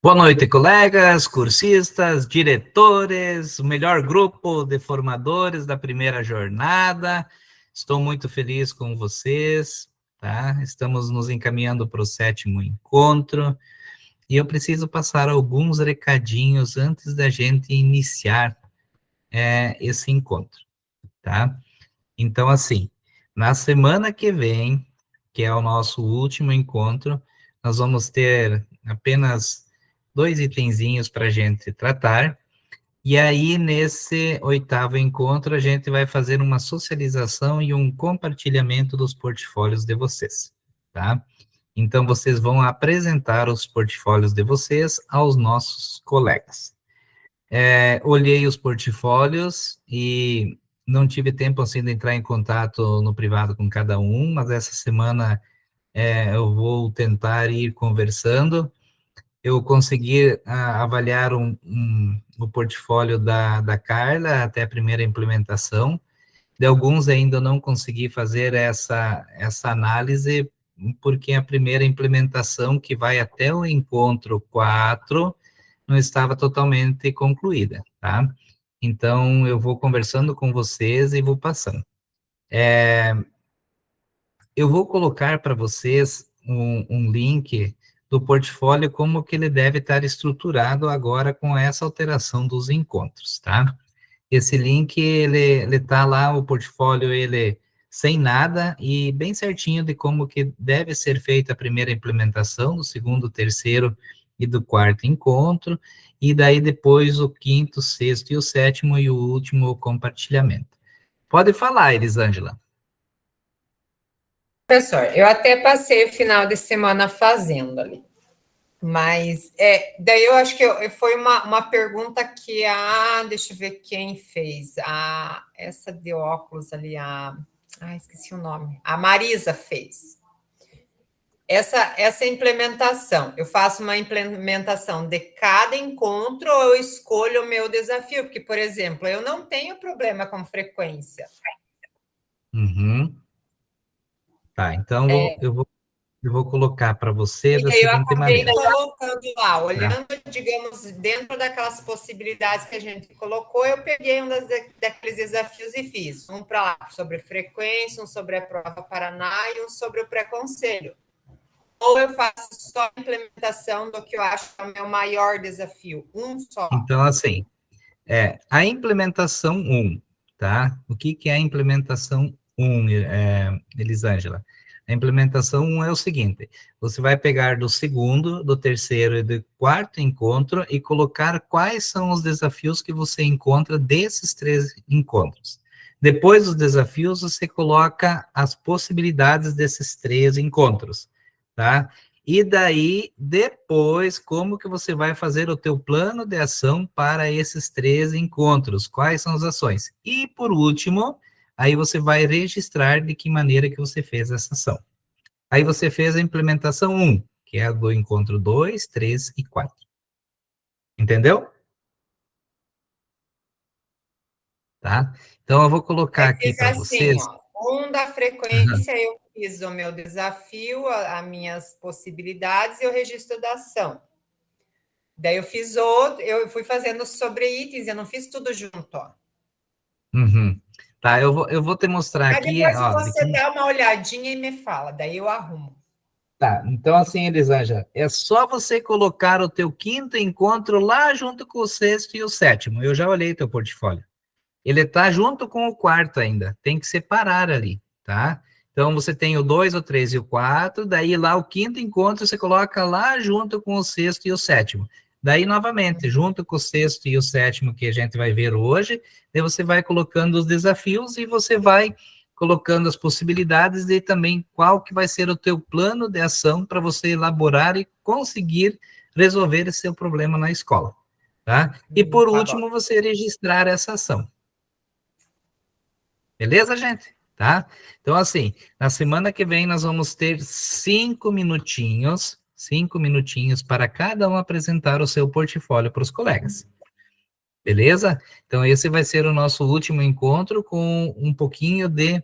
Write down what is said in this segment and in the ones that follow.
Boa noite, colegas, cursistas, diretores, o melhor grupo de formadores da primeira jornada. Estou muito feliz com vocês, tá? Estamos nos encaminhando para o 7º encontro e eu preciso passar alguns recadinhos antes da gente iniciar esse encontro, tá? Então, assim, na semana que vem, que é o nosso último encontro, nós vamos ter apenas 2 itenzinhos para a gente tratar, e aí, nesse 8º encontro, a gente vai fazer uma socialização e um compartilhamento dos portfólios de vocês, tá? Então, vocês vão apresentar os portfólios de vocês aos nossos colegas. Olhei os portfólios e não tive tempo assim de entrar em contato no privado com cada um, mas essa semana eu vou tentar ir conversando. Eu consegui avaliar o portfólio da Carla até a primeira implementação. De alguns ainda não consegui fazer essa análise, porque a primeira implementação, que vai até o encontro 4, não estava totalmente concluída, tá? Então, eu vou conversando com vocês e vou passando. Eu vou colocar para vocês um link do portfólio, como que ele deve estar estruturado agora com essa alteração dos encontros, tá? Esse link, ele tá lá, o portfólio, ele sem nada e bem certinho de como que deve ser feita a primeira implementação, do segundo, terceiro e do 4º encontro, e daí depois o 5º, 6º e o 7º e o último compartilhamento. Pode falar, Elisângela. Professor, eu até passei o final de semana fazendo ali, mas daí eu acho que foi uma pergunta que deixa eu ver quem fez, essa de óculos ali, esqueci o nome, a Marisa fez. Essa implementação, eu faço uma implementação de cada encontro ou eu escolho o meu desafio? Porque, por exemplo, eu não tenho problema com frequência. Uhum. Tá, então eu vou colocar para você da seguinte maneira. Eu acabei colocando lá, olhando, digamos, dentro daquelas possibilidades que a gente colocou, eu peguei um daqueles desafios e fiz. Um para lá sobre frequência, um sobre a prova Paraná e um sobre o pré-conselho. Ou eu faço só a implementação do que eu acho que é o meu maior desafio, um só. Então, assim, a implementação 1, tá? O que é a implementação 1, Elisângela? A implementação 1 é o seguinte: você vai pegar do segundo, do terceiro e do 4º encontro e colocar quais são os desafios que você encontra desses 3 encontros. Depois dos desafios, você coloca as possibilidades desses 3 encontros, tá? E daí, depois, como que você vai fazer o teu plano de ação para esses 3 encontros? Quais são as ações? E, por último, aí você vai registrar de que maneira que você fez essa ação. Aí você fez a implementação 1, que é a do encontro 2, 3 e 4. Entendeu? Tá? Então, eu vou colocar aqui para vocês. Um da frequência, eu fiz o meu desafio, as minhas possibilidades e o registro da ação. Daí eu fiz outro, eu fui fazendo sobre itens, eu não fiz tudo junto, ó. Uhum. Tá, eu vou te mostrar aqui. Depois você dá uma olhadinha e me fala, daí eu arrumo. Tá, então assim, Elisângela, é só você colocar o teu 5º encontro lá junto com o 6º e o 7º. Eu já olhei teu portfólio. Ele tá junto com o 4º ainda, tem que separar ali, tá? Então, você tem o 2, o 3 e o 4, daí lá o 5º encontro você coloca lá junto com o 6º e o 7º. Daí, novamente, junto com o 6º e o 7º que a gente vai ver hoje, daí você vai colocando os desafios e você vai colocando as possibilidades e também qual que vai ser o teu plano de ação para você elaborar e conseguir resolver esse seu problema na escola, tá? E, por último, você registrar essa ação. Beleza, gente? Tá? Então, assim, na semana que vem nós vamos ter 5 minutinhos para cada um apresentar o seu portfólio para os colegas. Beleza? Então, esse vai ser o nosso último encontro com um pouquinho de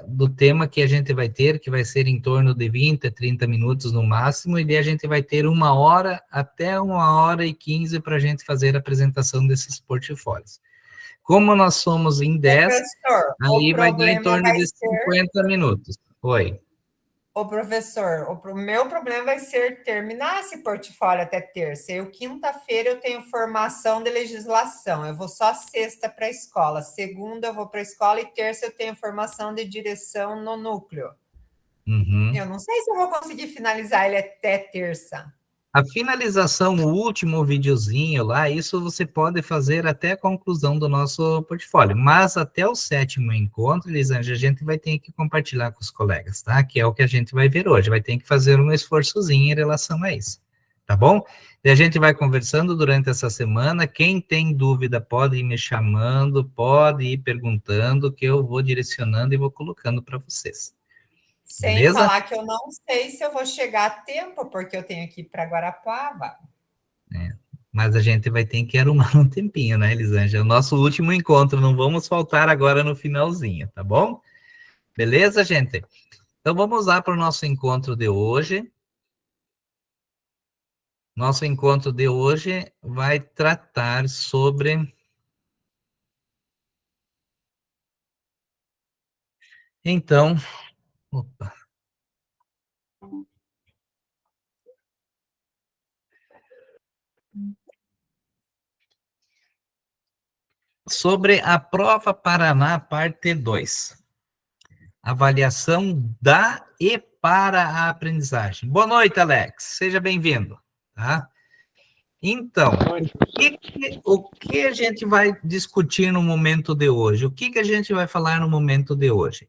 do tema que a gente vai ter, que vai ser em torno de 20 a 30 minutos no máximo, e daí a gente vai ter 1 hora até 1 hora e 15 para a gente fazer a apresentação desses portfólios. Como nós somos em 10, Professor, aí vai dar em torno de 50 minutos. Oi. Ô, professor, o meu problema vai ser terminar esse portfólio até terça. Eu, quinta-feira, eu tenho formação de legislação. Eu vou só sexta para a escola. Segunda, eu vou para a escola e terça eu tenho formação de direção no núcleo. Uhum. Eu não sei se eu vou conseguir finalizar ele até terça. A finalização, o último videozinho lá, isso você pode fazer até a conclusão do nosso portfólio. Mas até o 7º encontro, Elisângela, a gente vai ter que compartilhar com os colegas, tá? Que é o que a gente vai ver hoje. Vai ter que fazer um esforçozinho em relação a isso, tá bom? E a gente vai conversando durante essa semana. Quem tem dúvida pode ir me chamando, pode ir perguntando, que eu vou direcionando e vou colocando para vocês. Sem Beleza? falar que eu não sei se eu vou chegar a tempo, porque eu tenho que ir para Guarapava. Mas a gente vai ter que arrumar um tempinho, né, Elisângela? O nosso último encontro, não vamos faltar agora no finalzinho, tá bom? Beleza, gente? Então vamos lá para o nosso encontro de hoje. Nosso encontro de hoje vai tratar sobre... Então, opa. Sobre a Prova Paraná, parte 2. Avaliação da e para a aprendizagem. Boa noite, Alex. Seja bem-vindo. Tá? Então, o que a gente vai discutir no momento de hoje? O que a gente vai falar no momento de hoje?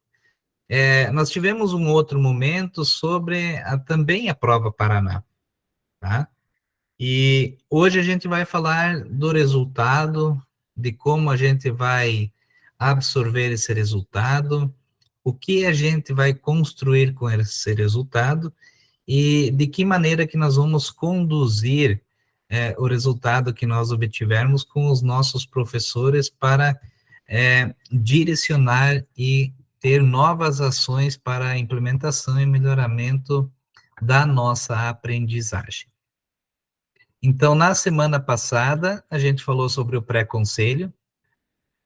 Nós tivemos um outro momento sobre também a Prova Paraná, tá? E hoje a gente vai falar do resultado, de como a gente vai absorver esse resultado, o que a gente vai construir com esse resultado e de que maneira que nós vamos conduzir o resultado que nós obtivermos com os nossos professores para direcionar e ter novas ações para a implementação e melhoramento da nossa aprendizagem. Então, na semana passada, a gente falou sobre o pré-conselho.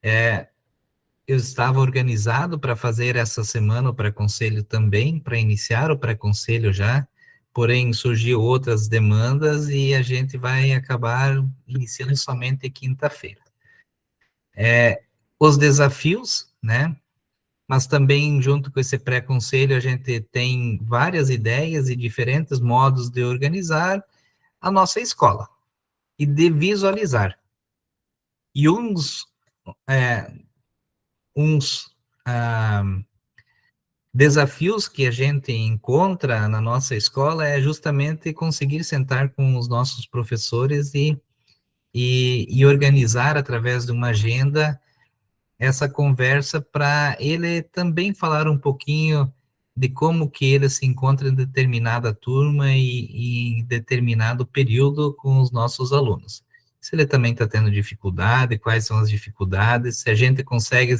Eu estava organizado para fazer essa semana o pré-conselho também, para iniciar o pré-conselho já, porém surgiu outras demandas e a gente vai acabar iniciando somente quinta-feira. Os desafios, né? Mas também, junto com esse pré-conselho, a gente tem várias ideias e diferentes modos de organizar a nossa escola e de visualizar. E uns desafios que a gente encontra na nossa escola é justamente conseguir sentar com os nossos professores e organizar através de uma agenda essa conversa para ele também falar um pouquinho de como que ele se encontra em determinada turma e em determinado período com os nossos alunos. Se ele também está tendo dificuldade, quais são as dificuldades, se a gente consegue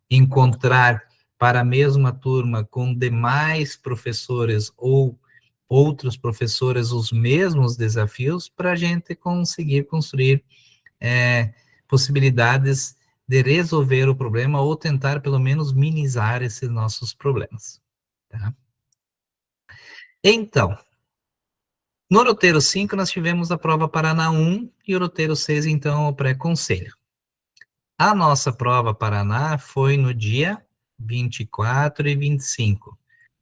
encontrar para a mesma turma com demais professores ou outros professores os mesmos desafios, para a gente conseguir construir possibilidades de resolver o problema ou tentar, pelo menos, minimizar esses nossos problemas. Tá? Então, no roteiro 5, nós tivemos a prova Paraná 1 e o roteiro 6, então, o pré-conselho. A nossa prova Paraná foi no dia 24 e 25.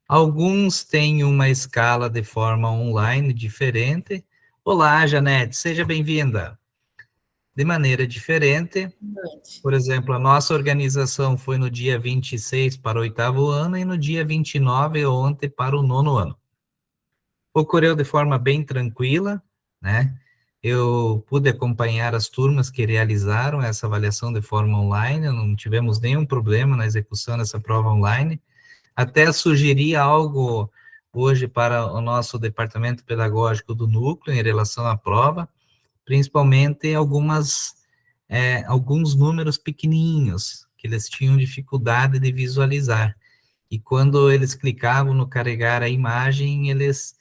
Alguns têm uma escala de forma online diferente. Olá, Janete, seja bem-vinda. De maneira diferente, por exemplo, a nossa organização foi no dia 26 para o 8º ano e no dia 29, ontem, para o 9º ano. Ocorreu de forma bem tranquila, né? Eu pude acompanhar as turmas que realizaram essa avaliação de forma online, não tivemos nenhum problema na execução dessa prova online. Até sugeri algo hoje para o nosso departamento pedagógico do núcleo em relação à prova, principalmente alguns números pequenininhos, que eles tinham dificuldade de visualizar. E quando eles clicavam no carregar a imagem, eles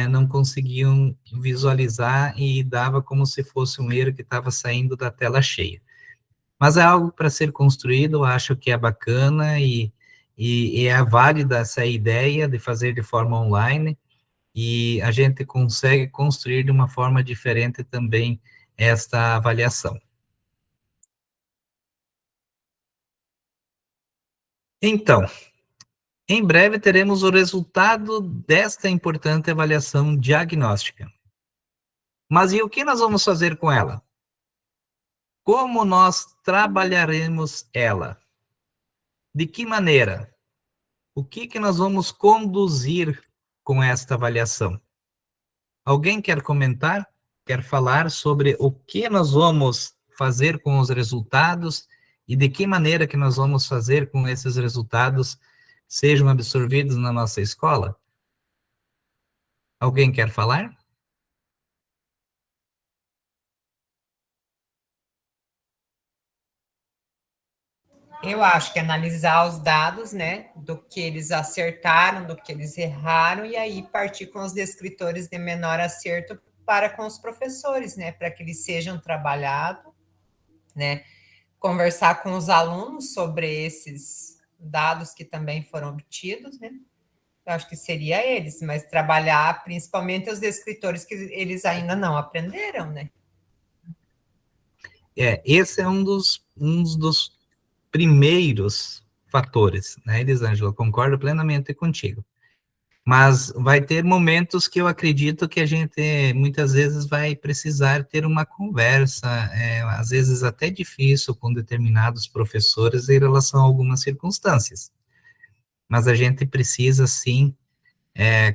não conseguiam visualizar e dava como se fosse um erro que estava saindo da tela cheia. Mas é algo para ser construído, eu acho que é bacana e é válida essa ideia de fazer de forma online, e a gente consegue construir de uma forma diferente também esta avaliação. Então, em breve teremos o resultado desta importante avaliação diagnóstica. Mas e o que nós vamos fazer com ela? Como nós trabalharemos ela? De que maneira? O que nós vamos conduzir com esta avaliação? Alguém quer comentar? Quer falar sobre o que nós vamos fazer com os resultados e de que maneira que nós vamos fazer com esses resultados sejam absorvidos na nossa escola? Alguém quer falar? Eu acho que analisar os dados, né, do que eles acertaram, do que eles erraram, e aí partir com os descritores de menor acerto para com os professores, né, para que eles sejam trabalhados, né, conversar com os alunos sobre esses dados que também foram obtidos, né. Eu acho que seria eles, mas trabalhar principalmente os descritores que eles ainda não aprenderam, né. Esse é um dos primeiros fatores, né, Elisângela? Concordo plenamente contigo. Mas vai ter momentos que eu acredito que a gente muitas vezes vai precisar ter uma conversa, às vezes até difícil com determinados professores em relação a algumas circunstâncias. Mas a gente precisa sim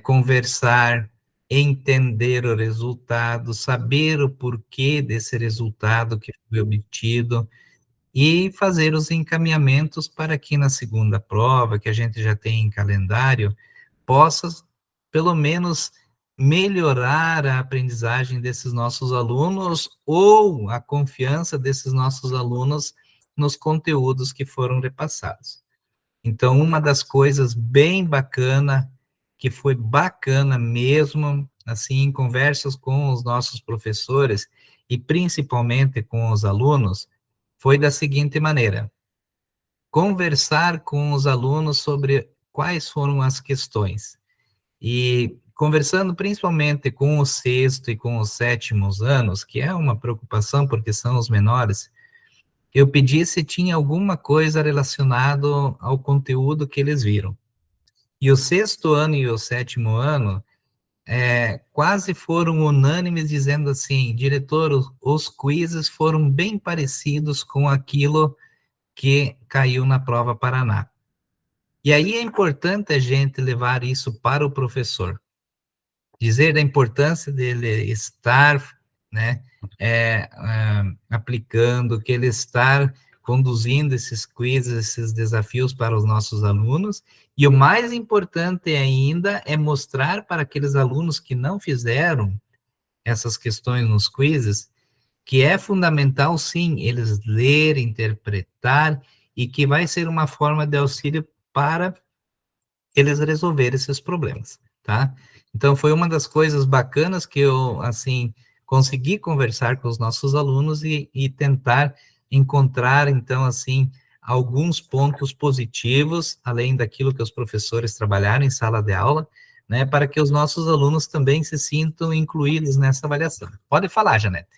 conversar, entender o resultado, saber o porquê desse resultado que foi obtido e fazer os encaminhamentos para que na segunda prova, que a gente já tem em calendário, possa, pelo menos, melhorar a aprendizagem desses nossos alunos ou a confiança desses nossos alunos nos conteúdos que foram repassados. Então, uma das coisas bem bacana, que foi bacana mesmo, assim, em conversas com os nossos professores e principalmente com os alunos, foi da seguinte maneira: conversar com os alunos sobre quais foram as questões. E conversando principalmente com o sexto e com os sétimos anos, que é uma preocupação porque são os menores, eu pedi se tinha alguma coisa relacionado ao conteúdo que eles viram. E o sexto ano e o sétimo ano quase foram unânimes dizendo assim, diretor, os quizzes foram bem parecidos com aquilo que caiu na prova Paraná. E aí é importante a gente levar isso para o professor, dizer da importância dele estar, né, aplicando, que ele estar conduzindo esses quizzes, esses desafios para os nossos alunos, e o mais importante ainda é mostrar para aqueles alunos que não fizeram essas questões nos quizzes, que é fundamental, sim, eles ler, interpretar, e que vai ser uma forma de auxílio para eles resolverem esses problemas, tá? Então, foi uma das coisas bacanas que eu, assim, consegui conversar com os nossos alunos e tentar encontrar, então, assim, alguns pontos positivos, além daquilo que os professores trabalharam em sala de aula, né, para que os nossos alunos também se sintam incluídos nessa avaliação. Pode falar, Janete.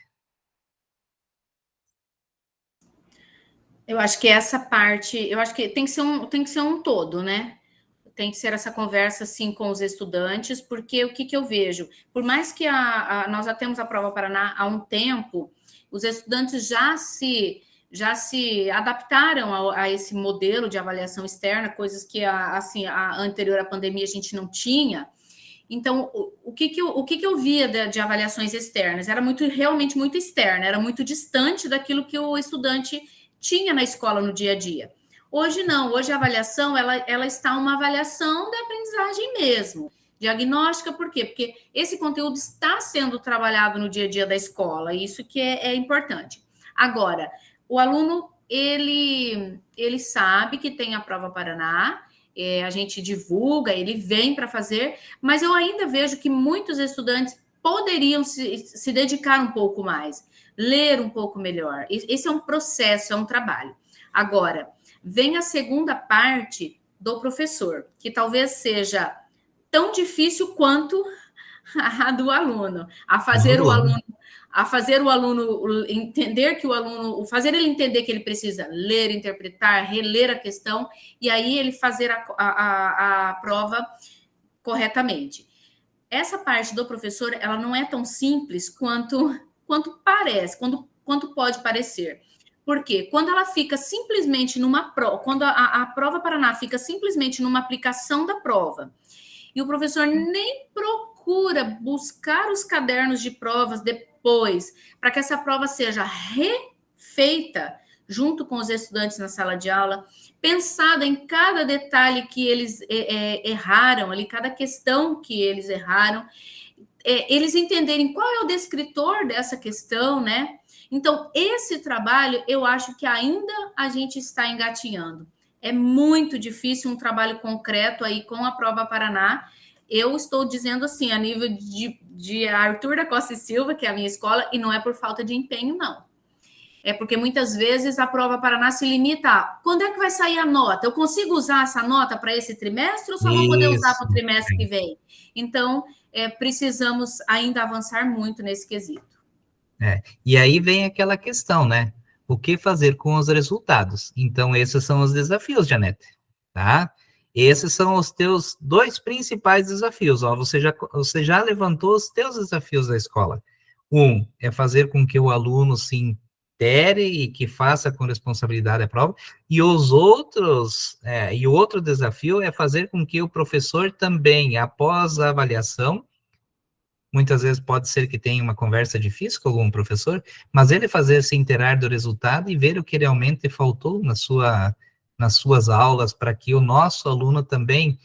Eu acho que essa parte, eu acho que tem que ser um todo, né? Tem que ser essa conversa assim com os estudantes, porque o que, que eu vejo? Por mais que nós já temos a Prova Paraná há um tempo, os estudantes já se adaptaram a esse modelo de avaliação externa, coisas que assim, a anterior à pandemia a gente não tinha. Então, o que eu via de avaliações externas? Era realmente muito externa, era muito distante daquilo que o estudante tinha na escola no dia a dia. Hoje não, hoje a avaliação, ela está uma avaliação da aprendizagem mesmo. Diagnóstica, por quê? Porque esse conteúdo está sendo trabalhado no dia a dia da escola, isso que é importante. Agora, o aluno ele sabe que tem a Prova Paraná, a gente divulga, ele vem para fazer, mas eu ainda vejo que muitos estudantes poderiam se dedicar um pouco mais, ler um pouco melhor. Esse é um processo, é um trabalho. Agora, vem a segunda parte do professor, que talvez seja tão difícil quanto a do aluno, a fazer o aluno entender que o aluno, fazer ele entender que ele precisa ler, interpretar, reler a questão, e aí ele fazer a prova corretamente. Essa parte do professor, ela não é tão simples quanto parece, quanto pode parecer. Porque quando ela fica simplesmente numa prova, quando a Prova Paraná fica simplesmente numa aplicação da prova, e o professor nem procura buscar os cadernos de provas depois, para que essa prova seja refeita junto com os estudantes na sala de aula, pensada em cada detalhe que eles erraram, ali, cada questão que eles erraram, eles entenderem qual é o descritor dessa questão, né? Então, esse trabalho, eu acho que ainda a gente está engatinhando. É muito difícil um trabalho concreto aí com a Prova Paraná. Eu estou dizendo assim, a nível de Arthur da Costa e Silva, que é a minha escola, e não é por falta de empenho, não. É porque muitas vezes a Prova Paraná se limita a quando é que vai sair a nota? Eu consigo usar essa nota para esse trimestre ou só vou poder usar para o trimestre que vem? Então, precisamos ainda avançar muito nesse quesito. E aí vem aquela questão, né? O que fazer com os resultados? Então, esses são os desafios, Janete, tá? Esses são os teus 2 principais desafios, ó. Você já levantou os teus desafios da escola. Um é fazer com que o aluno se intere e que faça com responsabilidade a prova, e os outros, e o outro desafio é fazer com que o professor também, após a avaliação, muitas vezes pode ser que tenha uma conversa difícil com algum professor, mas ele fazer se inteirar do resultado e ver o que realmente faltou nas suas aulas, para que o nosso aluno também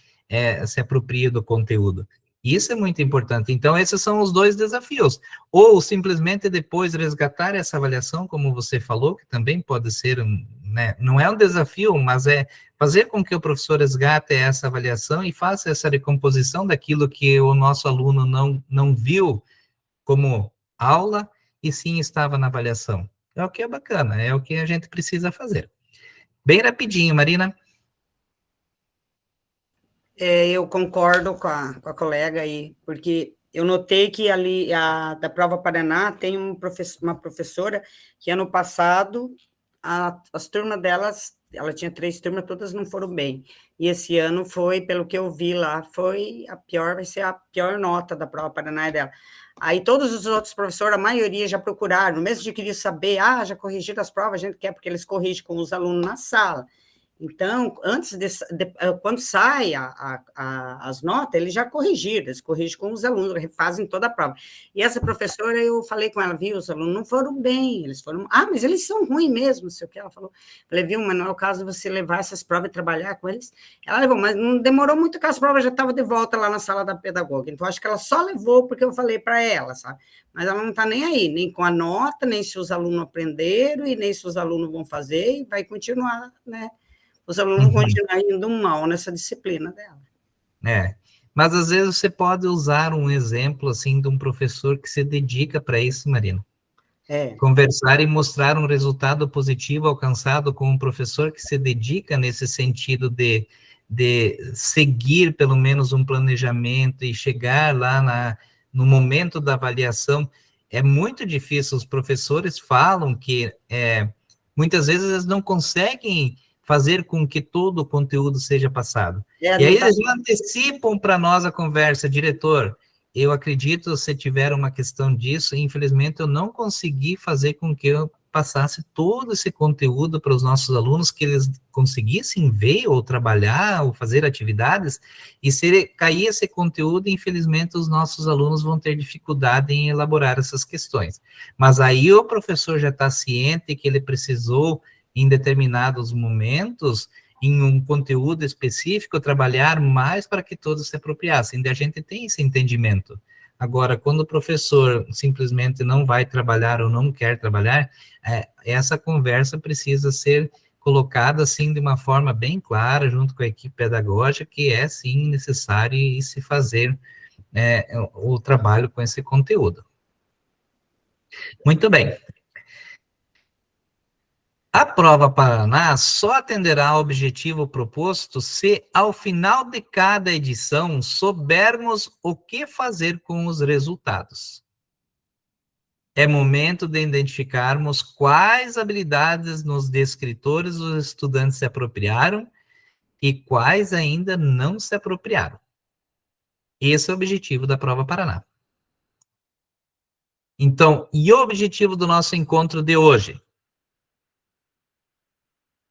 se aproprie do conteúdo. Isso é muito importante. Então, esses são os 2 desafios. Ou simplesmente depois resgatar essa avaliação, como você falou, que também pode ser, né, não é um desafio, mas é fazer com que o professor resgate essa avaliação e faça essa recomposição daquilo que o nosso aluno não viu como aula, e sim estava na avaliação. É o que é bacana, é o que a gente precisa fazer. Bem rapidinho, Marina. Eu concordo com a colega aí, porque eu notei que ali, da Prova Paraná, tem uma professora que ano passado, as turmas delas, ela tinha 3 turmas, todas não foram bem. E esse ano foi, pelo que eu vi lá, vai ser a pior nota da Prova Paraná dela. Aí todos os outros professores, a maioria já procuraram, mesmo de querer saber, já corrigiram as provas, a gente quer, porque eles corrigem com os alunos na sala. Então, quando sai as notas, eles já corrigiram, eles corrigem com os alunos, refazem toda a prova. E essa professora, eu falei com ela, viu, os alunos não foram bem, eles foram, mas eles são ruins mesmo, não sei o que ela falou. Falei, viu, mas não é o caso de você levar essas provas e trabalhar com eles. Ela levou, mas não demorou muito, que as provas já estavam de volta lá na sala da pedagoga. Então, acho que ela só levou porque eu falei para ela, sabe? Mas ela não está nem aí, nem com a nota, nem se os alunos aprenderam, e nem se os alunos vão fazer, e vai continuar, né? Os alunos vão continuar indo mal nessa disciplina dela. Mas às vezes você pode usar um exemplo, assim, de um professor que se dedica para isso, Marina. Conversar e mostrar um resultado positivo alcançado com um professor que se dedica nesse sentido de seguir, pelo menos, um planejamento e chegar lá no momento da avaliação. É muito difícil, os professores falam que muitas vezes eles não conseguem fazer com que todo o conteúdo seja passado. E aí eles já antecipam para nós a conversa, diretor, eu acredito, se tiver uma questão disso, infelizmente eu não consegui fazer com que eu passasse todo esse conteúdo para os nossos alunos, que eles conseguissem ver ou trabalhar ou fazer atividades, e se cair esse conteúdo, infelizmente os nossos alunos vão ter dificuldade em elaborar essas questões. Mas aí o professor já está ciente que ele precisou, em determinados momentos, em um conteúdo específico, trabalhar mais para que todos se apropriassem. E a gente tem esse entendimento. Agora, quando o professor simplesmente não vai trabalhar ou não quer trabalhar, essa conversa precisa ser colocada, assim, de uma forma bem clara, junto com a equipe pedagógica, que é, sim, necessário e se fazer o trabalho com esse conteúdo. Muito bem. A prova Paraná só atenderá ao objetivo proposto se, ao final de cada edição, soubermos o que fazer com os resultados. É momento de identificarmos quais habilidades nos descritores os estudantes se apropriaram e quais ainda não se apropriaram. Esse é o objetivo da prova Paraná. Então, e o objetivo do nosso encontro de hoje?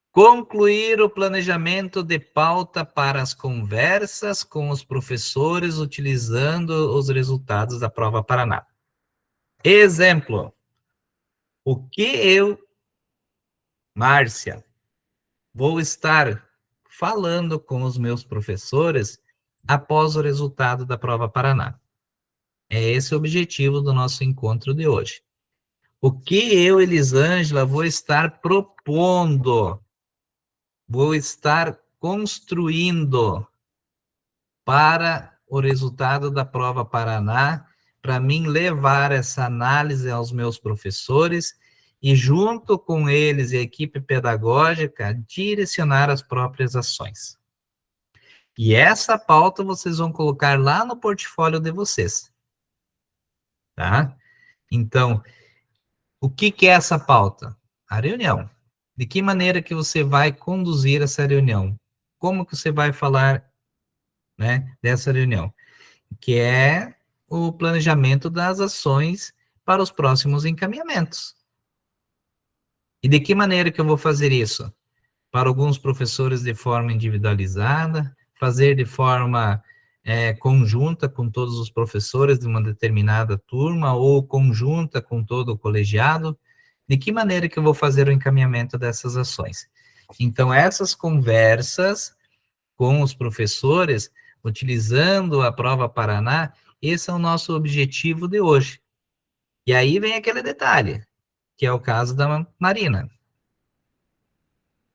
Concluir o planejamento de pauta para as conversas com os professores utilizando os resultados da prova Paraná. Exemplo, o que eu, Márcia, vou estar falando com os meus professores após o resultado da prova Paraná. É esse o objetivo do nosso encontro de hoje. O que eu, Elisângela, vou estar propondo, vou estar construindo para o resultado da prova Paraná, para mim levar essa análise aos meus professores e, junto com eles e a equipe pedagógica, direcionar as próprias ações. E essa pauta vocês vão colocar lá no portfólio de vocês. Tá? Então, o que é essa pauta? A reunião. De que maneira que você vai conduzir essa reunião? Como que você vai falar, né, dessa reunião? Que é o planejamento das ações para os próximos encaminhamentos. E de que maneira que eu vou fazer isso? Para alguns professores de forma individualizada, fazer de forma conjunta com todos os professores de uma determinada turma, ou conjunta com todo o colegiado. De que maneira que eu vou fazer o encaminhamento dessas ações? Então, essas conversas com os professores, utilizando a prova Paraná, esse é o nosso objetivo de hoje. E aí vem aquele detalhe, que é o caso da Marina.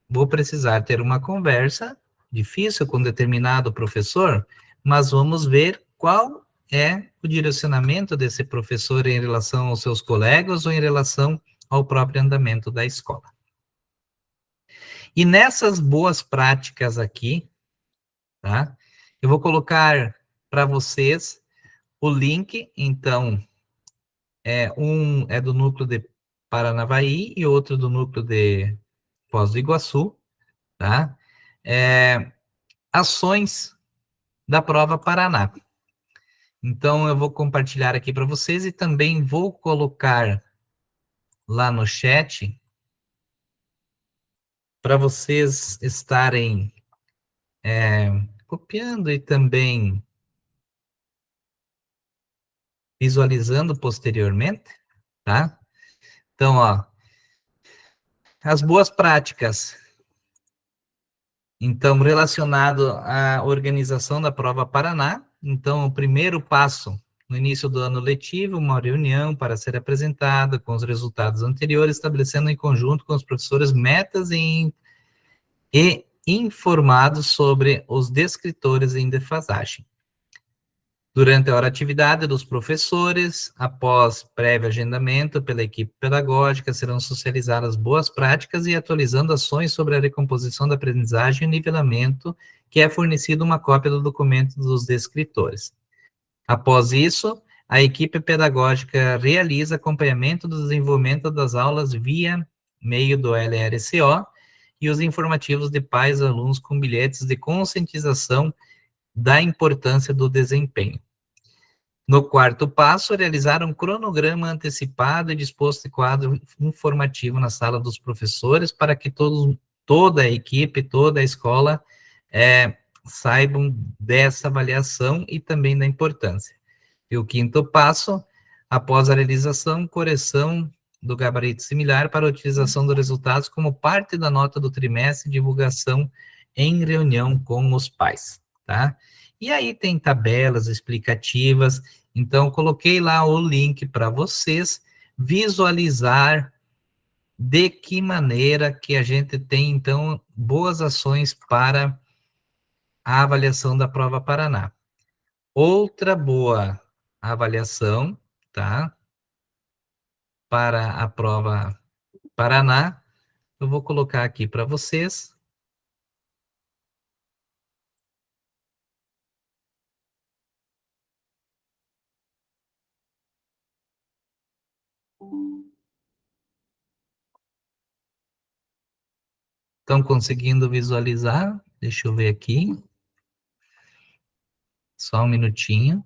Vou precisar ter uma conversa difícil com determinado professor, mas vamos ver qual é o direcionamento desse professor em relação aos seus colegas ou em relação ao próprio andamento da escola. E nessas boas práticas aqui, tá? Eu vou colocar para vocês o link, então, um é do núcleo de Paranavaí e outro do núcleo de Foz do Iguaçu, tá? Ações da prova Paraná. Então, eu vou compartilhar aqui para vocês e também vou colocar lá no chat para vocês estarem copiando e também visualizando posteriormente, tá? Então, ó, as boas práticas. Então, relacionado à organização da prova Paraná, então, o primeiro passo, no início do ano letivo, uma reunião para ser apresentada com os resultados anteriores, estabelecendo em conjunto com os professores metas e informados sobre os descritores em defasagem. Durante a hora atividade dos professores, após prévio agendamento pela equipe pedagógica, serão socializadas boas práticas e atualizando ações sobre a recomposição da aprendizagem e nivelamento, que é fornecido uma cópia do documento dos descritores. Após isso, a equipe pedagógica realiza acompanhamento do desenvolvimento das aulas via meio do LRCO e os informativos de pais e alunos com bilhetes de conscientização da importância do desempenho. No quarto passo, realizar um cronograma antecipado e disposto de quadro informativo na sala dos professores para que toda a equipe, toda a escola saibam dessa avaliação e também da importância. E o quinto passo, após a realização, correção do gabarito similar para a utilização dos resultados como parte da nota do trimestre e divulgação em reunião com os pais, tá? E aí tem tabelas explicativas, então coloquei lá o link para vocês visualizar de que maneira que a gente tem, então, boas ações para a avaliação da prova Paraná. Outra boa avaliação, tá? Para a prova Paraná, eu vou colocar aqui para vocês. Estão conseguindo visualizar? Deixa eu ver aqui. Só um minutinho.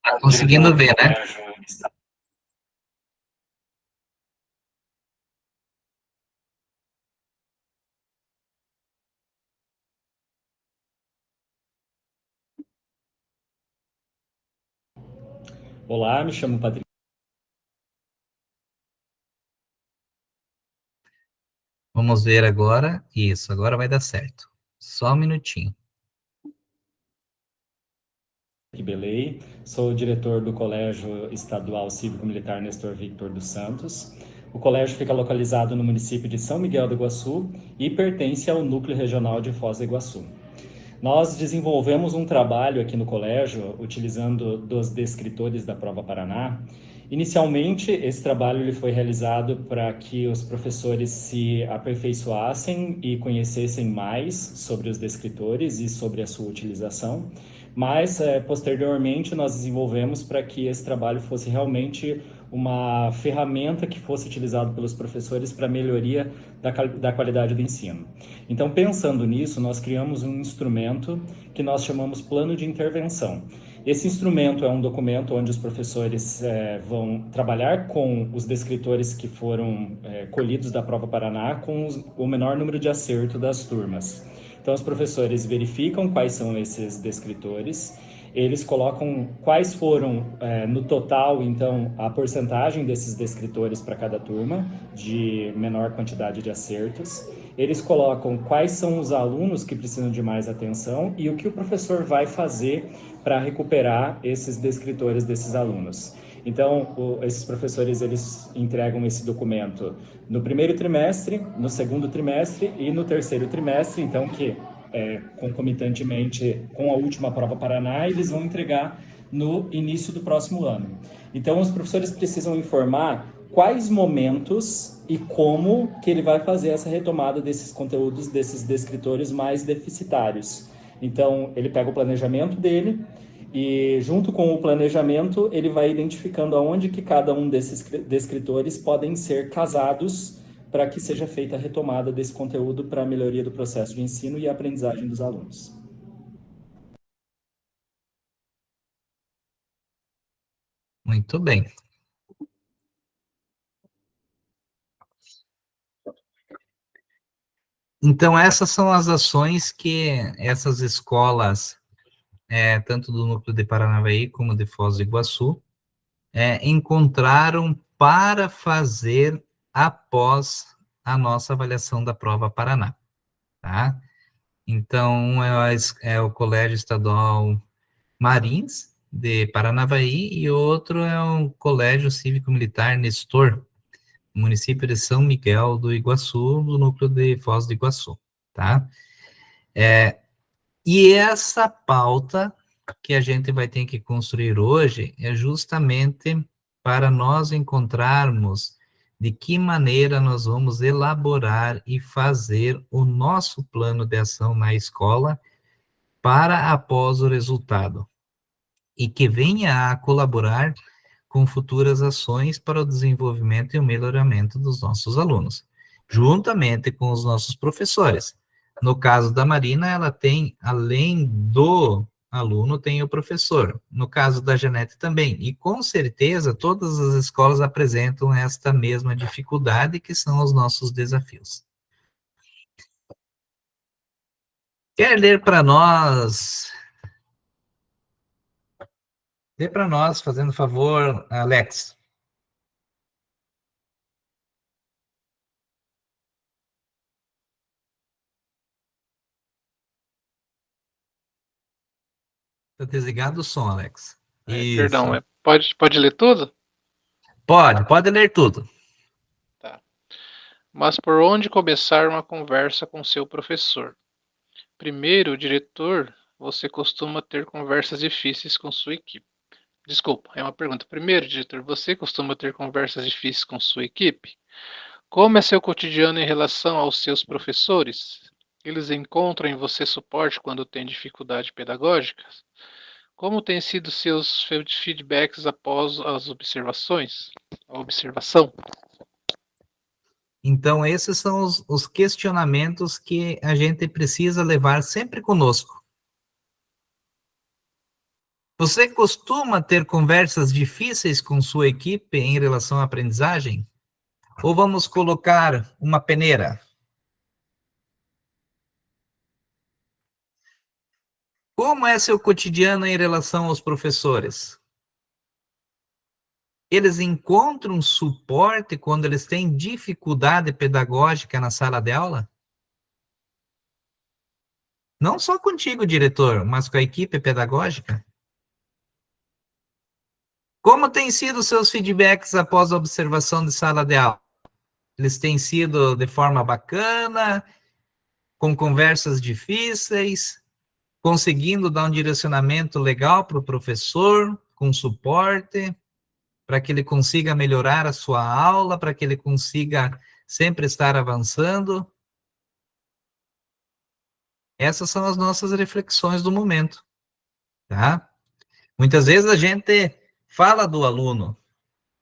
Tá conseguindo ver, né? Olá, me chamo Patrick. Vamos ver agora. Isso, agora vai dar certo. Só um minutinho. Belei, sou diretor do Colégio Estadual Cívico-Militar Nestor Victor dos Santos. O colégio fica localizado no município de São Miguel do Iguaçu e pertence ao Núcleo Regional de Foz do Iguaçu. Nós desenvolvemos um trabalho aqui no colégio, utilizando dos descritores da Prova Paraná. Inicialmente, esse trabalho ele foi realizado para que os professores se aperfeiçoassem e conhecessem mais sobre os descritores e sobre a sua utilização. Mas, posteriormente, nós desenvolvemos para que esse trabalho fosse realmente uma ferramenta que fosse utilizada pelos professores para melhoria da qualidade do ensino. Então, pensando nisso, nós criamos um instrumento que nós chamamos plano de intervenção. Esse instrumento é um documento onde os professores vão trabalhar com os descritores que foram colhidos da Prova Paraná com o menor número de acerto das turmas. Então, os professores verificam quais são esses descritores, eles colocam quais foram, no total, então, a porcentagem desses descritores para cada turma, de menor quantidade de acertos. Eles colocam quais são os alunos que precisam de mais atenção e o que o professor vai fazer para recuperar esses descritores desses alunos. Então, esses professores, eles entregam esse documento no primeiro trimestre, no segundo trimestre e no terceiro trimestre, então, que concomitantemente com a última Prova Paraná, eles vão entregar no início do próximo ano. Então, os professores precisam informar quais momentos e como que ele vai fazer essa retomada desses conteúdos, desses descritores mais deficitários. Então, ele pega o planejamento dele e, junto com o planejamento, ele vai identificando aonde que cada um desses descritores podem ser casados para que seja feita a retomada desse conteúdo para a melhoria do processo de ensino e aprendizagem dos alunos. Muito bem. Então, essas são as ações que essas escolas, tanto do Núcleo de Paranavaí como de Foz do Iguaçu, encontraram para fazer após a nossa avaliação da Prova Paraná, tá? Então, é o Colégio Estadual Marins, de Paranavaí, e outro é o Colégio Cívico-Militar Nestor, município de São Miguel do Iguaçu, do núcleo de Foz do Iguaçu, tá? E essa pauta que a gente vai ter que construir hoje é justamente para nós encontrarmos de que maneira nós vamos elaborar e fazer o nosso plano de ação na escola para após o resultado, e que venha a colaborar com futuras ações para o desenvolvimento e o melhoramento dos nossos alunos, juntamente com os nossos professores. No caso da Marina, ela tem, além do aluno, tem o professor. No caso da Janete também. E, com certeza, todas as escolas apresentam esta mesma dificuldade, que são os nossos desafios. Quer ler para nós? Lê para nós, fazendo favor, Alex. Está desligado o som, Alex. Isso. Perdão, pode ler tudo? Pode ler tudo. Tá. Mas por onde começar uma conversa com seu professor? Primeiro, diretor, você costuma ter conversas difíceis com sua equipe. Desculpa, é uma pergunta. Primeiro, diretor, você costuma ter conversas difíceis com sua equipe? Como é seu cotidiano em relação aos seus professores? Eles encontram em você suporte quando tem dificuldade pedagógica? Como têm sido seus feedbacks após as observações? A observação? Então, esses são os questionamentos que a gente precisa levar sempre conosco. Você costuma ter conversas difíceis com sua equipe em relação à aprendizagem? Ou vamos colocar uma peneira? Como é seu cotidiano em relação aos professores? Eles encontram suporte quando eles têm dificuldade pedagógica na sala de aula? Não só contigo, diretor, mas com a equipe pedagógica? Como têm sido seus feedbacks após a observação de sala de aula? Eles têm sido de forma bacana, com conversas difíceis, conseguindo dar um direcionamento legal para o professor, com suporte, para que ele consiga melhorar a sua aula, para que ele consiga sempre estar avançando? Essas são as nossas reflexões do momento, tá? Muitas vezes a gente fala do aluno,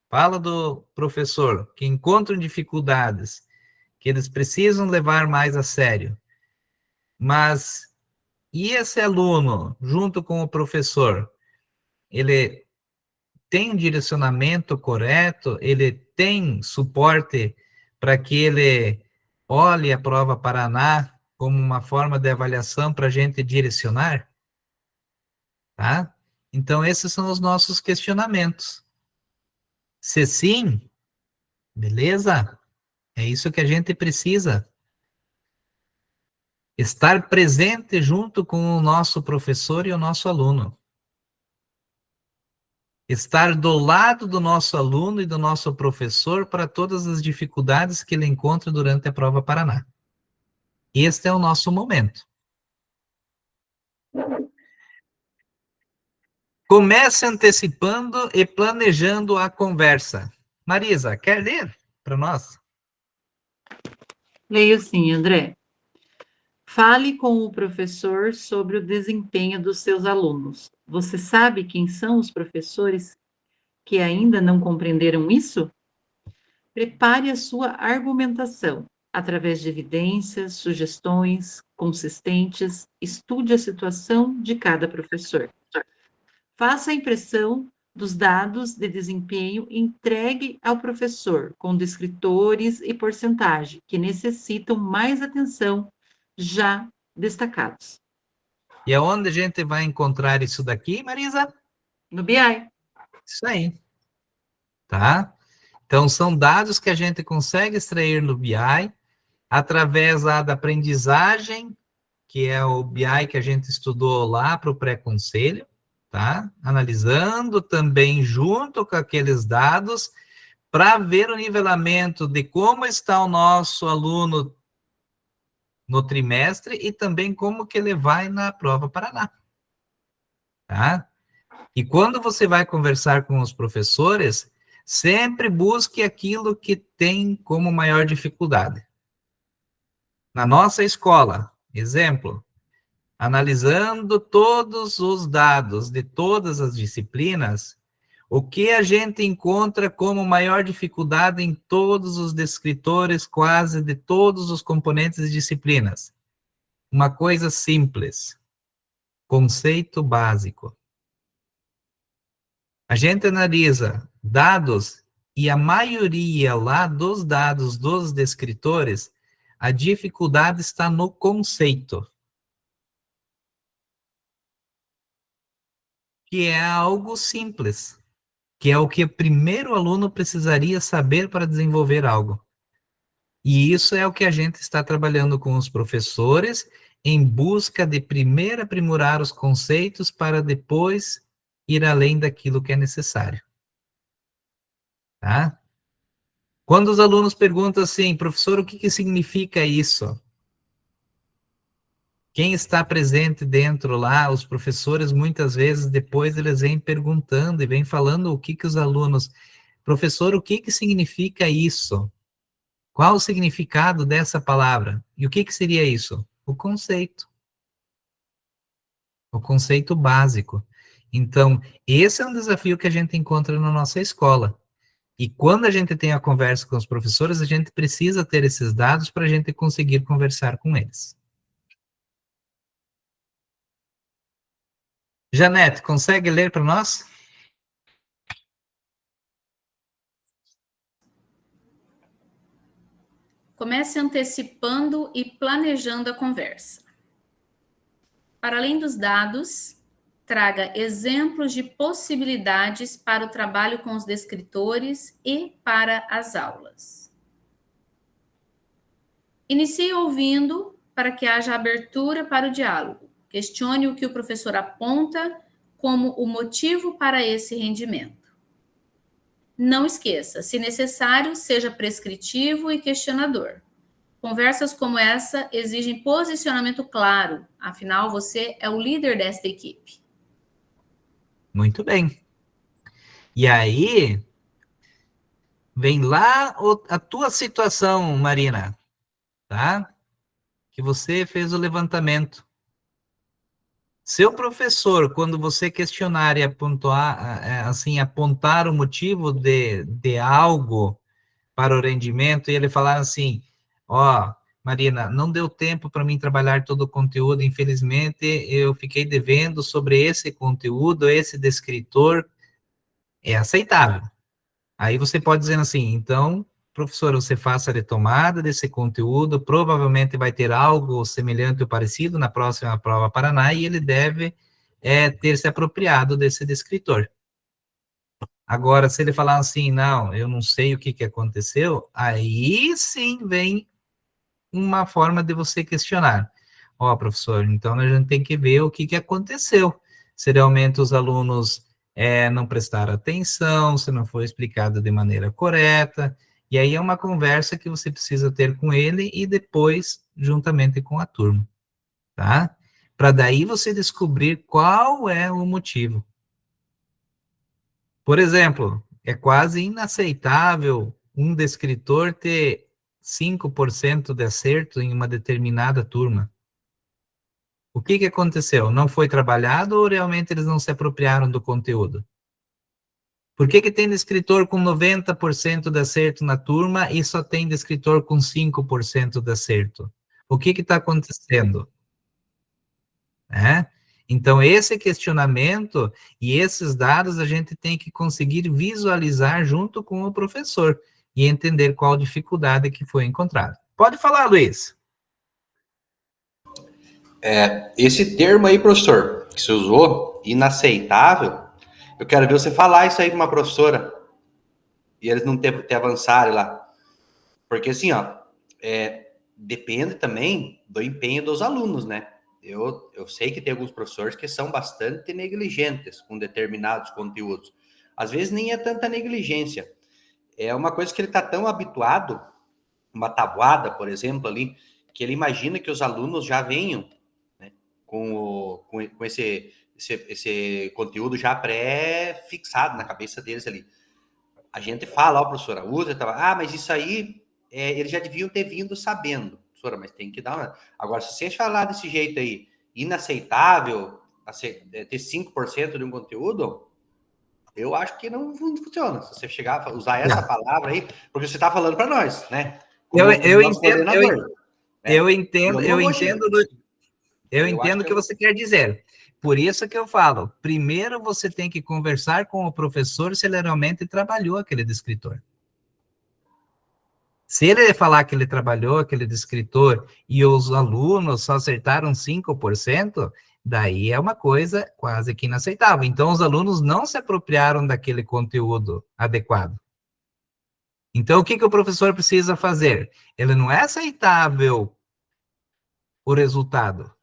fala do professor, que encontram dificuldades, que eles precisam levar mais a sério. Mas, e esse aluno, junto com o professor, ele tem um direcionamento correto? Ele tem suporte para que ele olhe a prova Paraná como uma forma de avaliação para a gente direcionar? Tá? Então, esses são os nossos questionamentos. Se sim, beleza? É isso que a gente precisa. Estar presente junto com o nosso professor e o nosso aluno. Estar do lado do nosso aluno e do nosso professor para todas as dificuldades que ele encontra durante a prova Paraná. Este é o nosso momento. Comece antecipando e planejando a conversa. Marisa, quer ler para nós? Leio sim, André. Fale com o professor sobre o desempenho dos seus alunos. Você sabe quem são os professores que ainda não compreenderam isso? Prepare a sua argumentação através de evidências, sugestões consistentes, estude a situação de cada professor. Faça a impressão dos dados de desempenho e entregue ao professor com descritores e porcentagem que necessitam mais atenção já destacados. E aonde a gente vai encontrar isso daqui, Marisa? No BI. Isso aí. Tá? Então, são dados que a gente consegue extrair no BI através da aprendizagem, que é o BI que a gente estudou lá para o pré-conselho, tá? Analisando também junto com aqueles dados para ver o nivelamento de como está o nosso aluno no trimestre e também como que ele vai na prova Paraná, tá? E quando você vai conversar com os professores, sempre busque aquilo que tem como maior dificuldade. Na nossa escola, exemplo, analisando todos os dados de todas as disciplinas, o que a gente encontra como maior dificuldade em todos os descritores, quase de todos os componentes de disciplinas? Uma coisa simples, conceito básico. A gente analisa dados e a maioria lá dos dados dos descritores, a dificuldade está no conceito. que é algo simples, que é o que o primeiro aluno precisaria saber para desenvolver algo. E isso é o que a gente está trabalhando com os professores, em busca de primeiro aprimorar os conceitos para depois ir além daquilo que é necessário. Tá? Quando os alunos perguntam assim, professor, o que significa isso? Quem está presente dentro lá, os professores, muitas vezes, depois eles vêm perguntando e vêm falando o que os alunos... Professor, o que significa isso? Qual o significado dessa palavra? E o que seria isso? O conceito. O conceito básico. Então, esse é um desafio que a gente encontra na nossa escola. E quando a gente tem a conversa com os professores, a gente precisa ter esses dados para a gente conseguir conversar com eles. Janete, consegue ler para nós? Comece antecipando e planejando a conversa. Para além dos dados, traga exemplos de possibilidades para o trabalho com os descritores e para as aulas. Inicie ouvindo para que haja abertura para o diálogo. Questione o que o professor aponta como o motivo para esse rendimento. Não esqueça, se necessário, seja prescritivo e questionador. Conversas como essa exigem posicionamento claro, afinal, você é o líder desta equipe. Muito bem. E aí, vem lá a tua situação, Marina, tá? Que você fez o levantamento. Seu professor, quando você questionar e apontar, assim, apontar o motivo de algo para o rendimento, e ele falar assim, ó, Marina, não deu tempo para mim trabalhar todo o conteúdo, infelizmente, eu fiquei devendo sobre esse conteúdo, esse descritor, é aceitável. Aí você pode dizer assim, então, professor, você faça a retomada desse conteúdo, provavelmente vai ter algo semelhante ou parecido na próxima prova Paraná, e ele deve ter se apropriado desse descritor. Agora, se ele falar assim, não, eu não sei o que aconteceu, aí sim vem uma forma de você questionar. Ó, professor, então a gente tem que ver o que aconteceu. Se realmente os alunos não prestaram atenção, se não foi explicado de maneira correta, e aí é uma conversa que você precisa ter com ele e depois, juntamente com a turma, tá? Para daí você descobrir qual é o motivo. Por exemplo, é quase inaceitável um descritor ter 5% de acerto em uma determinada turma. O que aconteceu? Não foi trabalhado ou realmente eles não se apropriaram do conteúdo? Por que tem descritor com 90% de acerto na turma e só tem descritor com 5% de acerto? O que está acontecendo? Então, esse questionamento e esses dados a gente tem que conseguir visualizar junto com o professor e entender qual dificuldade que foi encontrada. Pode falar, Luiz. Esse termo aí, professor, que você usou, inaceitável, eu quero ver você falar isso aí com uma professora e eles não ter avançarem lá. Porque assim, ó, depende também do empenho dos alunos, né? Eu sei que tem alguns professores que são bastante negligentes com determinados conteúdos. Às vezes nem é tanta negligência. É uma coisa que ele está tão habituado, uma tabuada, por exemplo, ali, que ele imagina que os alunos já venham, né, com esse conteúdo já pré-fixado na cabeça deles ali. A gente fala, ó, professora, usa, mas isso aí, eles já deviam ter vindo sabendo. Professora, mas tem que dar uma... Agora, se vocês falar desse jeito aí, inaceitável, ter 5% de um conteúdo, eu acho que não funciona. Se você chegar a usar essa palavra aí, porque você está falando para nós, né? Eu entendo o que você quer dizer. Por isso que eu falo, primeiro você tem que conversar com o professor se ele realmente trabalhou aquele descritor. Se ele falar que ele trabalhou aquele descritor e os alunos só acertaram 5%, daí é uma coisa quase que inaceitável. Então, os alunos não se apropriaram daquele conteúdo adequado. Então, o que o professor precisa fazer? Ele não é aceitável o resultado.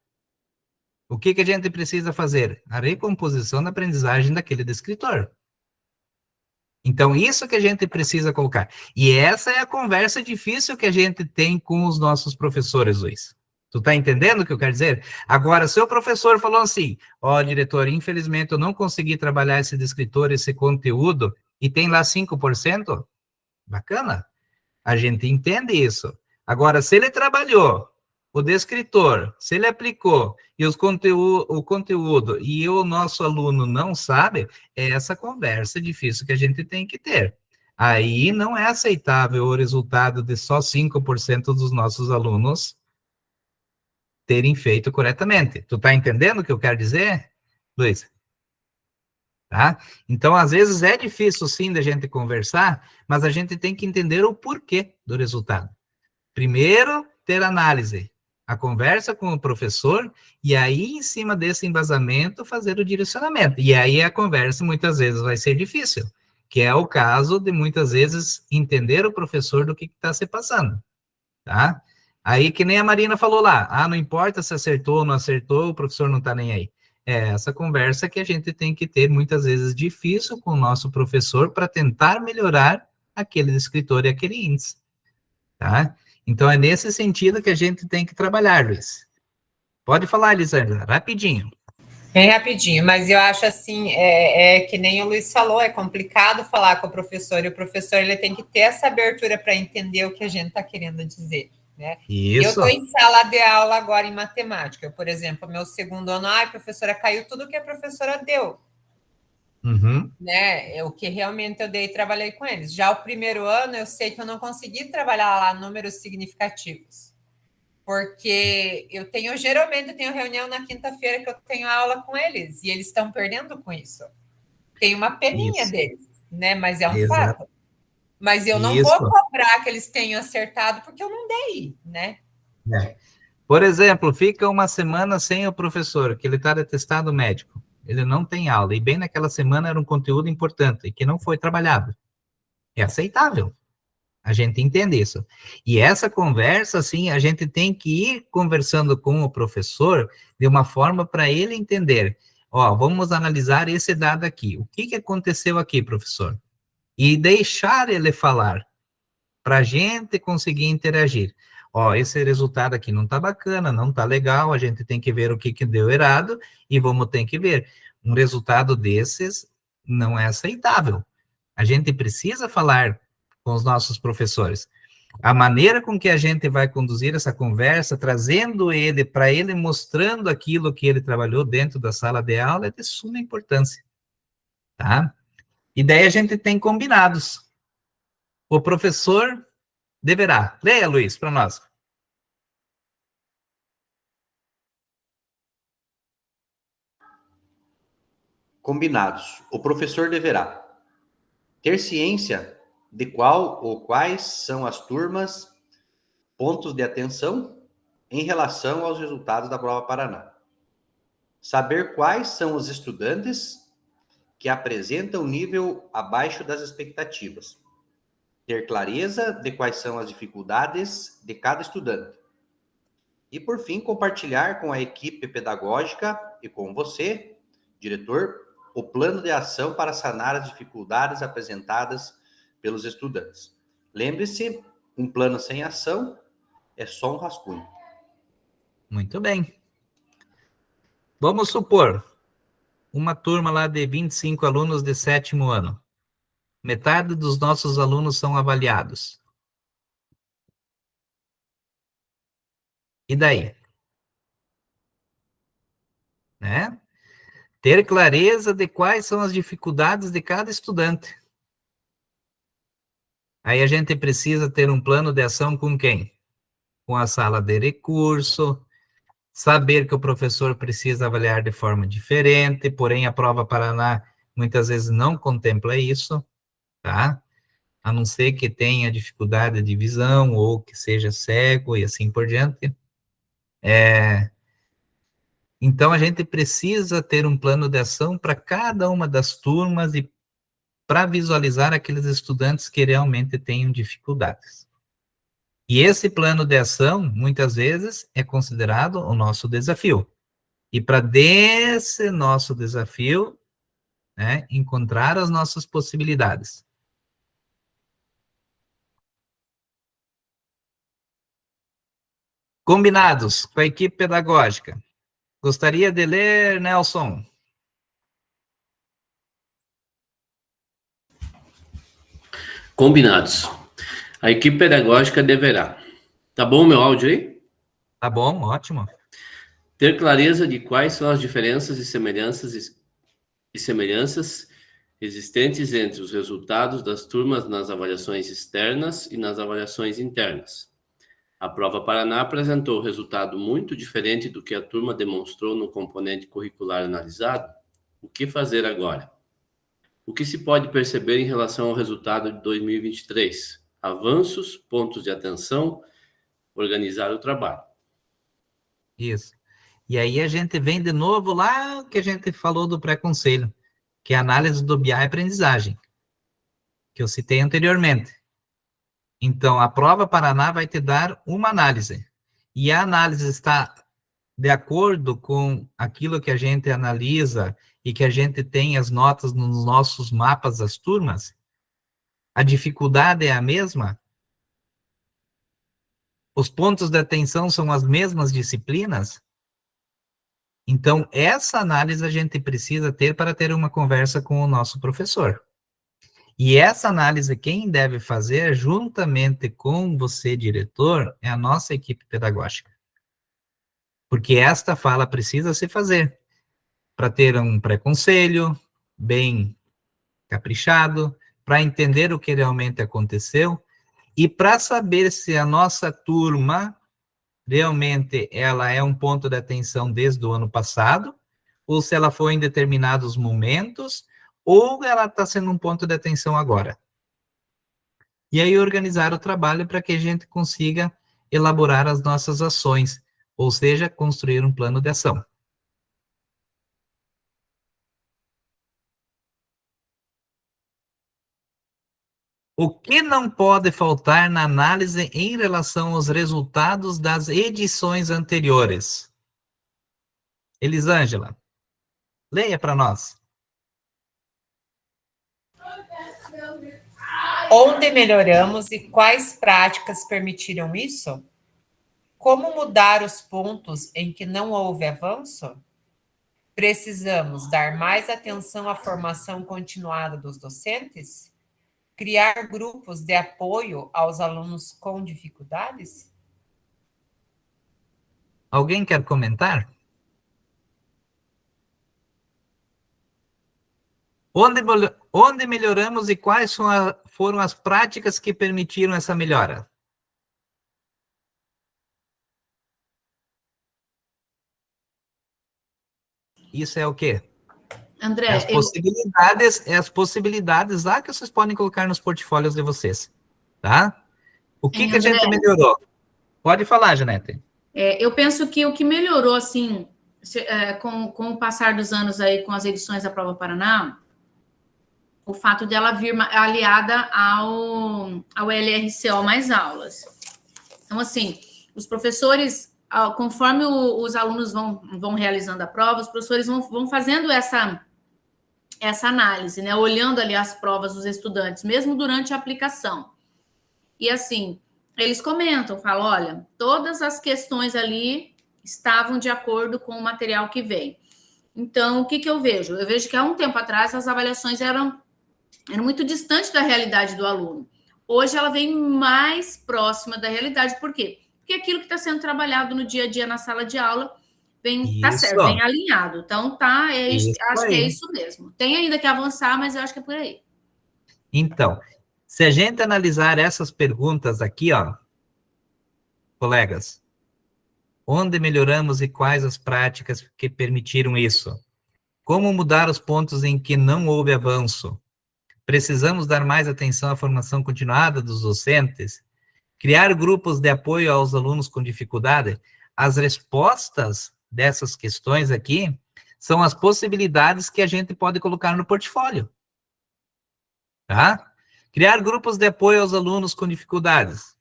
O que a gente precisa fazer? A recomposição da aprendizagem daquele descritor. Então, isso que a gente precisa colocar. E essa é a conversa difícil que a gente tem com os nossos professores, Luiz. Tu tá entendendo o que eu quero dizer? Agora, se o professor falou assim, ó, diretor, infelizmente eu não consegui trabalhar esse descritor, esse conteúdo, e tem lá 5%, bacana. A gente entende isso. Agora, se ele trabalhou o descritor, se ele aplicou e o conteúdo e o nosso aluno não sabe, é essa conversa difícil que a gente tem que ter. Aí não é aceitável o resultado de só 5% dos nossos alunos terem feito corretamente. Tu tá entendendo o que eu quero dizer, Luiz? Tá? Então, às vezes é difícil sim da gente conversar, mas a gente tem que entender o porquê do resultado. Primeiro, ter análise, a conversa com o professor, e aí, em cima desse embasamento, fazer o direcionamento. E aí a conversa muitas vezes vai ser difícil, que é o caso de muitas vezes entender o professor do que está se passando, tá? Aí, que nem a Marina falou lá, não importa se acertou ou não acertou, o professor não está nem aí. É essa conversa que a gente tem que ter, muitas vezes, difícil com o nosso professor para tentar melhorar aquele escritor e aquele índice, tá? Então, é nesse sentido que a gente tem que trabalhar, Luiz. Pode falar, Elisângela, rapidinho. Bem rapidinho, mas eu acho assim, que nem o Luiz falou, é complicado falar com o professor, e o professor ele tem que ter essa abertura para entender o que a gente está querendo dizer, né? Isso. Eu estou em sala de aula agora em matemática, por exemplo, meu segundo ano, professora, caiu tudo que a professora deu. Uhum. Né? O que realmente eu dei e trabalhei com eles. Já o primeiro ano, eu sei que eu não consegui trabalhar lá números significativos, porque geralmente eu tenho reunião na quinta-feira que eu tenho aula com eles, e eles estão perdendo com isso. Tem uma peninha deles, né? Mas é um fato. Mas eu não vou cobrar que eles tenham acertado, porque eu não dei, né? Por exemplo, fica uma semana sem o professor, que ele está de atestado médico. Ele não tem aula, e bem naquela semana era um conteúdo importante, que não foi trabalhado. É aceitável. A gente entende isso. E essa conversa, assim, a gente tem que ir conversando com o professor de uma forma para ele entender. Ó, vamos analisar esse dado aqui. O que aconteceu aqui, professor? E deixar ele falar, para a gente conseguir interagir. Ó, esse resultado aqui não está bacana, não está legal, a gente tem que ver o que deu errado e vamos ter que ver. Um resultado desses não é aceitável. A gente precisa falar com os nossos professores. A maneira com que a gente vai conduzir essa conversa, trazendo ele, para ele mostrando aquilo que ele trabalhou dentro da sala de aula, é de suma importância, tá? E daí a gente tem combinados. O professor deverá. Leia, Luiz, para nós. Combinados. O professor deverá ter ciência de qual ou quais são as turmas, pontos de atenção em relação aos resultados da Prova Paraná. Saber quais são os estudantes que apresentam nível abaixo das expectativas. Ter clareza de quais são as dificuldades de cada estudante. E, por fim, compartilhar com a equipe pedagógica e com você, diretor, o plano de ação para sanar as dificuldades apresentadas pelos estudantes. Lembre-se, um plano sem ação é só um rascunho. Muito bem. Vamos supor, uma turma lá de 25 alunos de 7º ano. Metade dos nossos alunos são avaliados. E daí? Né? Ter clareza de quais são as dificuldades de cada estudante. Aí a gente precisa ter um plano de ação com quem? Com a sala de recurso, saber que o professor precisa avaliar de forma diferente, porém a Prova Paraná muitas vezes não contempla isso, tá? A não ser que tenha dificuldade de visão ou que seja cego e assim por diante. Então, a gente precisa ter um plano de ação para cada uma das turmas e para visualizar aqueles estudantes que realmente tenham dificuldades. E esse plano de ação, muitas vezes, é considerado o nosso desafio. E para desse nosso desafio, né, encontrar as nossas possibilidades. Combinados com a equipe pedagógica. Gostaria de ler, Nelson? Combinados. A equipe pedagógica deverá. Tá bom o meu áudio aí? Tá bom, ótimo. Ter clareza de quais são as diferenças e semelhanças existentes entre os resultados das turmas nas avaliações externas e nas avaliações internas. A Prova Paraná apresentou resultado muito diferente do que a turma demonstrou no componente curricular analisado. O que fazer agora? O que se pode perceber em relação ao resultado de 2023? Avanços, pontos de atenção, organizar o trabalho. Isso. E aí a gente vem de novo lá que a gente falou do pré-conselho, que é a análise do BI aprendizagem, que eu citei anteriormente. Então, a Prova Paraná vai te dar uma análise. E a análise está de acordo com aquilo que a gente analisa e que a gente tem as notas nos nossos mapas das turmas? A dificuldade é a mesma? Os pontos de atenção são as mesmas disciplinas? Então, essa análise a gente precisa ter para ter uma conversa com o nosso professor. E essa análise, quem deve fazer, juntamente com você, diretor, é a nossa equipe pedagógica. Porque esta fala precisa se fazer para ter um pré-conselho bem caprichado, para entender o que realmente aconteceu e para saber se a nossa turma realmente ela é um ponto de atenção desde o ano passado, ou se ela foi em determinados momentos, ou ela está sendo um ponto de atenção agora. E aí organizar o trabalho para que a gente consiga elaborar as nossas ações, ou seja, construir um plano de ação. O que não pode faltar na análise em relação aos resultados das edições anteriores? Elisângela, leia para nós. Onde melhoramos e quais práticas permitiram isso? Como mudar os pontos em que não houve avanço? Precisamos dar mais atenção à formação continuada dos docentes? Criar grupos de apoio aos alunos com dificuldades? Alguém quer comentar? Onde melhoramos e quais foram as práticas que permitiram essa melhora? Isso é o quê? André, As possibilidades lá que vocês podem colocar nos portfólios de vocês, tá? O que a gente melhorou? Pode falar, Janete. Eu penso que o que melhorou, assim, com o passar dos anos aí, com as edições da Prova Paraná, o fato de ela vir aliada ao LRCO mais aulas. Então, assim, os professores, conforme os alunos vão realizando a prova, os professores vão fazendo essa análise, né? Olhando ali as provas dos estudantes, mesmo durante a aplicação. E assim, eles comentam, falam, olha, todas as questões ali estavam de acordo com o material que vem. Então, o que eu vejo? Eu vejo que há um tempo atrás as avaliações eram muito distantes da realidade do aluno. Hoje ela vem mais próxima da realidade. Por quê? Porque aquilo que está sendo trabalhado no dia a dia na sala de aula tá certo, bem alinhado. Então, acho que é isso mesmo. Tem ainda que avançar, mas eu acho que é por aí. Então, se a gente analisar essas perguntas aqui, ó, colegas, onde melhoramos e quais as práticas que permitiram isso? Como mudar os pontos em que não houve avanço? Precisamos dar mais atenção à formação continuada dos docentes? Criar grupos de apoio aos alunos com dificuldade? As respostas dessas questões aqui são as possibilidades que a gente pode colocar no portfólio. Tá? Criar grupos de apoio aos alunos com dificuldades.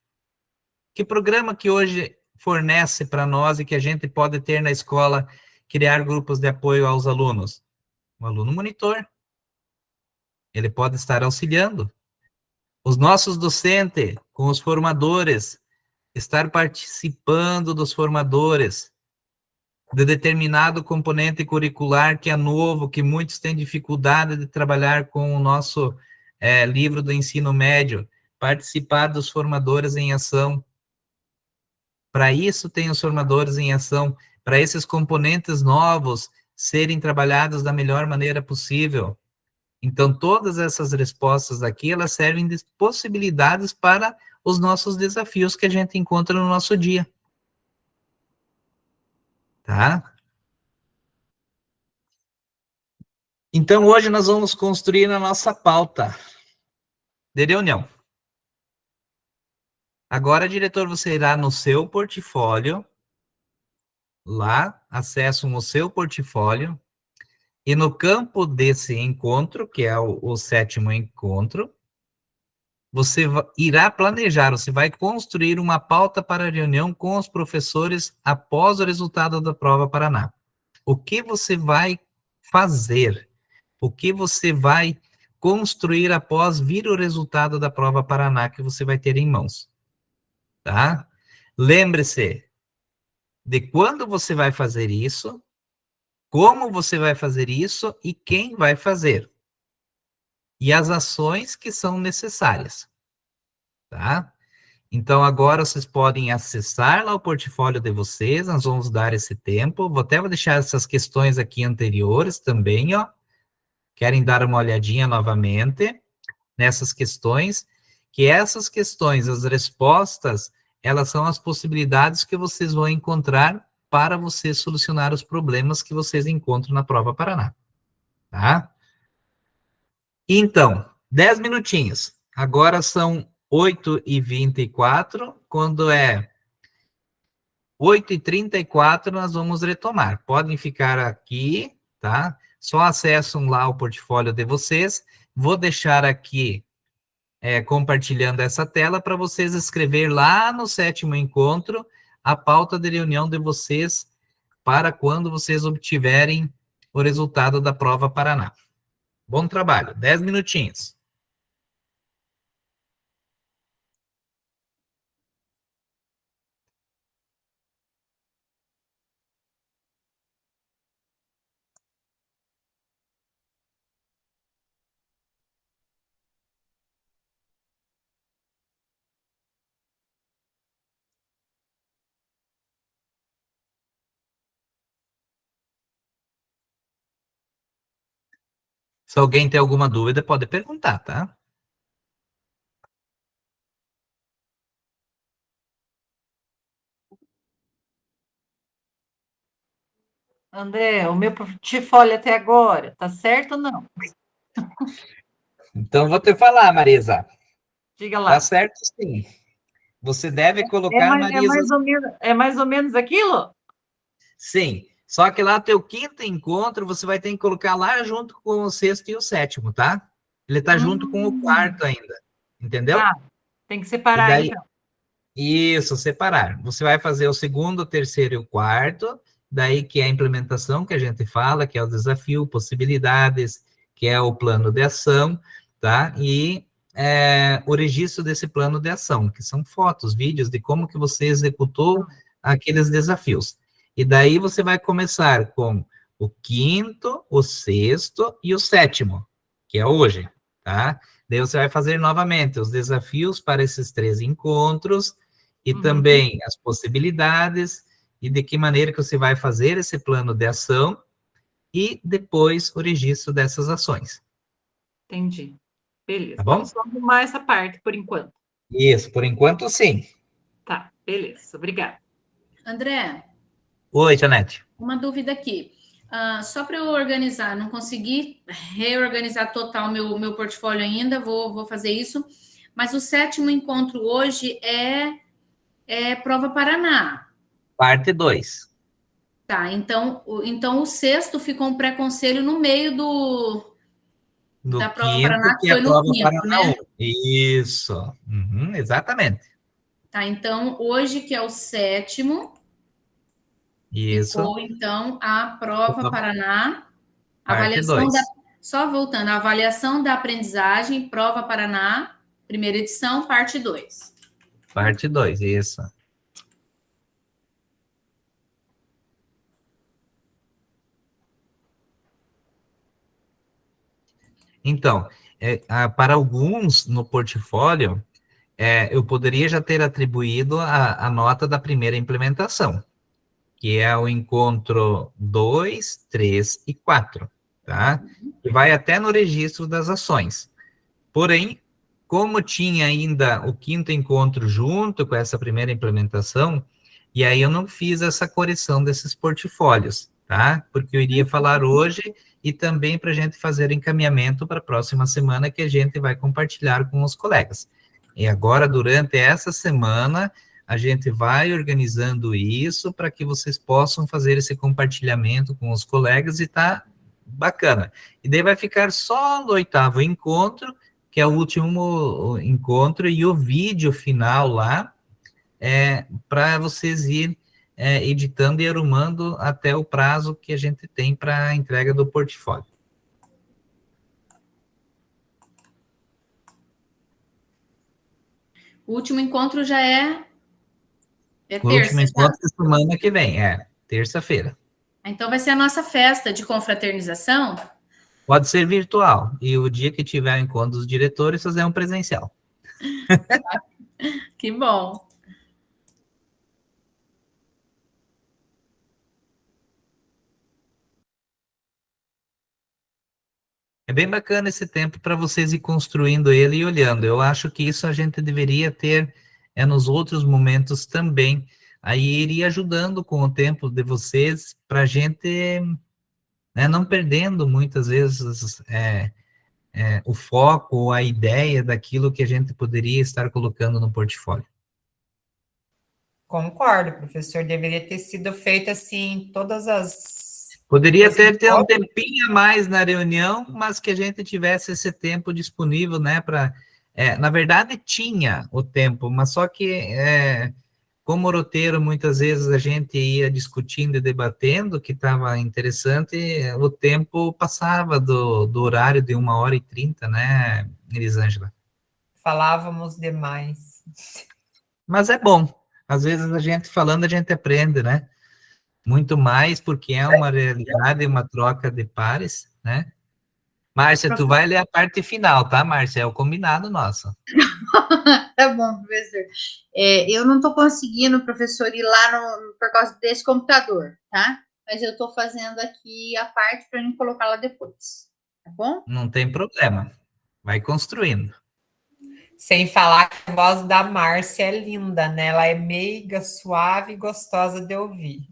Que programa que hoje fornece para nós e que a gente pode ter na escola criar grupos de apoio aos alunos? O aluno monitor. Ele pode estar auxiliando. Os nossos docentes, com os formadores, estar participando dos formadores de determinado componente curricular que é novo, que muitos têm dificuldade de trabalhar com o nosso livro do ensino médio, participar dos formadores em ação. Para isso tem os formadores em ação, para esses componentes novos serem trabalhados da melhor maneira possível. Então, todas essas respostas aqui, elas servem de possibilidades para os nossos desafios que a gente encontra no nosso dia. Tá? Então, hoje nós vamos construir a nossa pauta de reunião. Agora, diretor, você irá no seu portfólio, lá, acessam o seu portfólio, e no campo desse encontro, que é o 7º encontro, você irá planejar, você vai construir uma pauta para a reunião com os professores após o resultado da Prova Paraná. O que você vai fazer? O que você vai construir após vir o resultado da Prova Paraná que você vai ter em mãos? Tá? Lembre-se de quando você vai fazer isso, como você vai fazer isso e quem vai fazer. E as ações que são necessárias. Tá? Então, agora vocês podem acessar lá o portfólio de vocês, nós vamos dar esse tempo. Vou deixar essas questões aqui anteriores também, ó. Querem dar uma olhadinha novamente nessas questões, que essas questões, as respostas, elas são as possibilidades que vocês vão encontrar para vocês solucionar os problemas que vocês encontram na Prova Paraná. Tá? Então, 10 minutinhos. Agora são 8h24, quando é 8h34, nós vamos retomar. Podem ficar aqui, tá? Só acessam lá o portfólio de vocês. Vou deixar aqui compartilhando essa tela para vocês escrever lá no 7º encontro a pauta de reunião de vocês para quando vocês obtiverem o resultado da Prova Paraná. Bom trabalho. 10 minutinhos. Se alguém tem alguma dúvida, pode perguntar, tá? André, o meu portfólio até agora, tá certo ou não? Então, vou te falar, Marisa. Diga lá. Tá certo, sim. Você deve colocar, Marisa... É mais ou menos aquilo? Sim. Só que lá, teu 5º encontro, você vai ter que colocar lá junto com o 6º e o 7º, tá? Ele tá junto com o 4º ainda. Entendeu? Tá. Tem que separar, daí, então. Isso, separar. Você vai fazer o 2º, o 3º e o 4º, daí que é a implementação que a gente fala, que é o desafio, possibilidades, que é o plano de ação, tá? E o registro desse plano de ação, que são fotos, vídeos de como que você executou aqueles desafios. E daí você vai começar com o 5º, o 6º e o 7º, que é hoje, tá? Daí você vai fazer novamente os desafios para esses 3 encontros e também as possibilidades e de que maneira que você vai fazer esse plano de ação e depois o registro dessas ações. Entendi. Beleza. Tá bom? Vamos só arrumar essa parte por enquanto. Isso, por enquanto sim. Tá, beleza. Obrigada. André, Oi, Janete. uma dúvida aqui. Só para eu organizar, não consegui reorganizar total meu portfólio ainda, vou fazer isso. Mas o 7º encontro hoje é Prova Paraná. Parte 2. Tá, então o sexto ficou um pré-conselho no meio da No prova Paraná, quinto, que que é foi a no prova quinto, Paraná né? 1. Isso. Uhum, exatamente. Tá, então hoje, que é o sétimo, Isso. ficou então a prova Paraná, Parte avaliação da. 2. Só voltando, a avaliação da aprendizagem, prova Paraná, primeira edição, parte 2. Parte 2, isso. Então, para alguns no portfólio, eu poderia já ter atribuído a nota da primeira implementação, que é o encontro 2, 3 e 4, tá? E vai até no registro das ações. Porém, como tinha ainda o quinto encontro junto com essa primeira implementação, e aí eu não fiz essa correção desses portfólios, tá? Porque eu iria falar hoje e também para a gente fazer encaminhamento para a próxima semana que a gente vai compartilhar com os colegas. E agora, durante essa semana, a gente vai organizando isso para que vocês possam fazer esse compartilhamento com os colegas e tá bacana. E daí vai ficar só no 8º encontro, que é o último encontro, e o vídeo final lá, para vocês ir editando e arrumando até o prazo que a gente tem para a entrega do portfólio. O último encontro já é O terça, último já. encontro é semana que vem, terça-feira. Então vai ser a nossa festa de confraternização. Pode ser virtual, e o dia que tiver encontro dos diretores, fazer um presencial. Que bom. É bem bacana esse tempo para vocês ir construindo ele e olhando. Eu acho que isso a gente deveria ter nos outros momentos também. Aí iria ajudando com o tempo de vocês para a gente, né, não perdendo muitas vezes o foco, a ideia daquilo que a gente poderia estar colocando no portfólio. Concordo, professor. Deveria ter sido feito assim, todas as. Poderia os ter um encontros. tempinho a mais na reunião, mas que a gente tivesse esse tempo disponível, né, para... na verdade, tinha o tempo, mas só que, como roteiro, muitas vezes a gente ia discutindo e debatendo, que estava interessante, o tempo passava do horário de 1h30, né, Elisângela? Falávamos demais. Mas é bom. Às vezes a gente falando, a gente aprende, né? Muito mais, porque é uma realidade, uma troca de pares, né? Márcia, tu vai ler a parte final, tá, Márcia? É o combinado nosso. Tá bom, professor. Eu não estou conseguindo, professor, ir lá por causa desse computador, tá? Mas eu estou fazendo aqui a parte para mim colocar lá depois, tá bom? Não tem problema. Vai construindo. Sem falar que a voz da Márcia é linda, né? Ela é meiga, suave e gostosa de ouvir.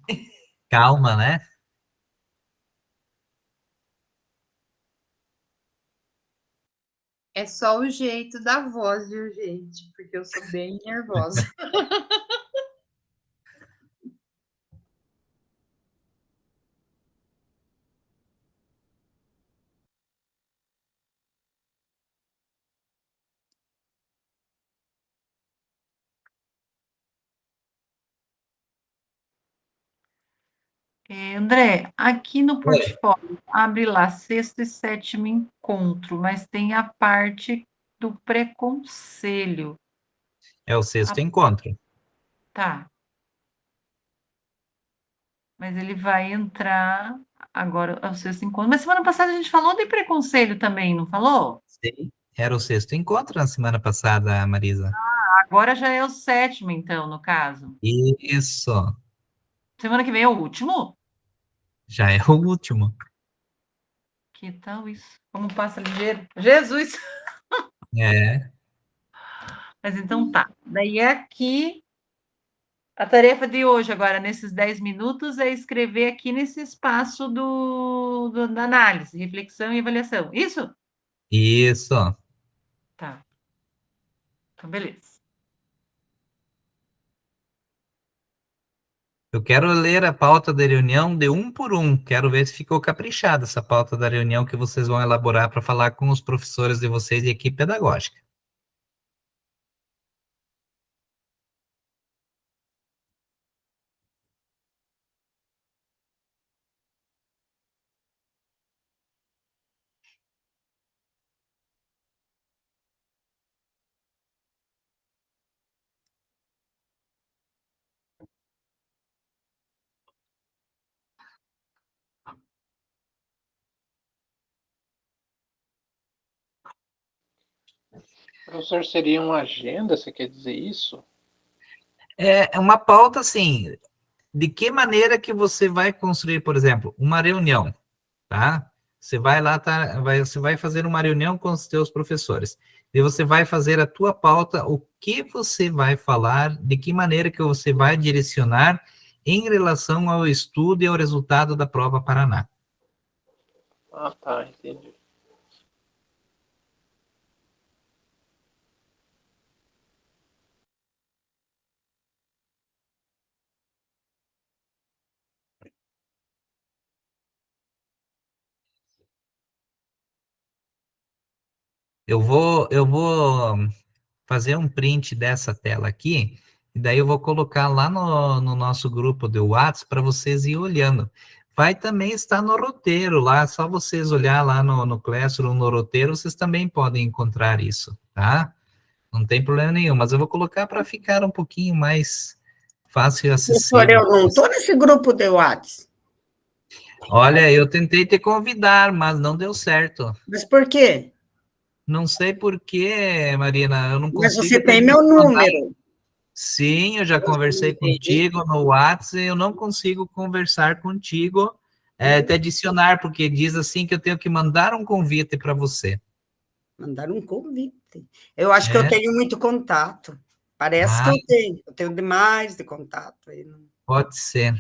Calma, né? É só o jeito da voz, viu, gente? Porque eu sou bem nervosa. André, aqui no Oi. portfólio, abre lá sexto e sétimo encontro, mas tem a parte do preconselho. É o sexto encontro. Tá. Mas ele vai entrar agora, é o sexto encontro. Mas semana passada a gente falou de preconselho também, não falou? Sim. Era o sexto encontro na semana passada, Marisa. Agora já é o sétimo, então, no caso. Isso. Semana que vem é o último? Já é o último. Que tal isso? Como passa ligeiro? Jesus! É. Mas então tá. Daí aqui, a tarefa de hoje, agora, nesses 10 minutos, é escrever aqui nesse espaço da análise, reflexão e avaliação. Isso? Isso. Tá. Então, beleza. Eu quero ler a pauta da reunião de um por um. Quero ver se ficou caprichada essa pauta da reunião que vocês vão elaborar para falar com os professores de vocês e equipe pedagógica. Professor, seria uma agenda, você quer dizer isso? É uma pauta, assim, de que maneira que você vai construir, por exemplo, uma reunião, tá? Você vai lá, você vai fazer uma reunião com os teus professores, e você vai fazer a tua pauta, o que você vai falar, de que maneira que você vai direcionar em relação ao estudo e ao resultado da prova Paraná. Ah, tá, entendi. Eu vou fazer um print dessa tela aqui, e daí eu vou colocar lá no nosso grupo do WhatsApp para vocês ir olhando. Vai também estar no roteiro lá, só vocês olhar lá no Classroom, no roteiro, vocês também podem encontrar isso, tá? Não tem problema nenhum, mas eu vou colocar para ficar um pouquinho mais fácil e Professor, acessível. eu não estou nesse grupo de WhatsApp. Olha, eu tentei te convidar, mas não deu certo. Mas por quê? Não sei por quê, Marina, eu não Mas consigo... você tem meu número. Sim, eu já conversei contigo no WhatsApp, eu não consigo conversar contigo, te adicionar, porque diz assim que eu tenho que mandar um convite para você. Mandar um convite. Eu acho que eu tenho muito contato. Parece que eu tenho demais de contato. Pode ser.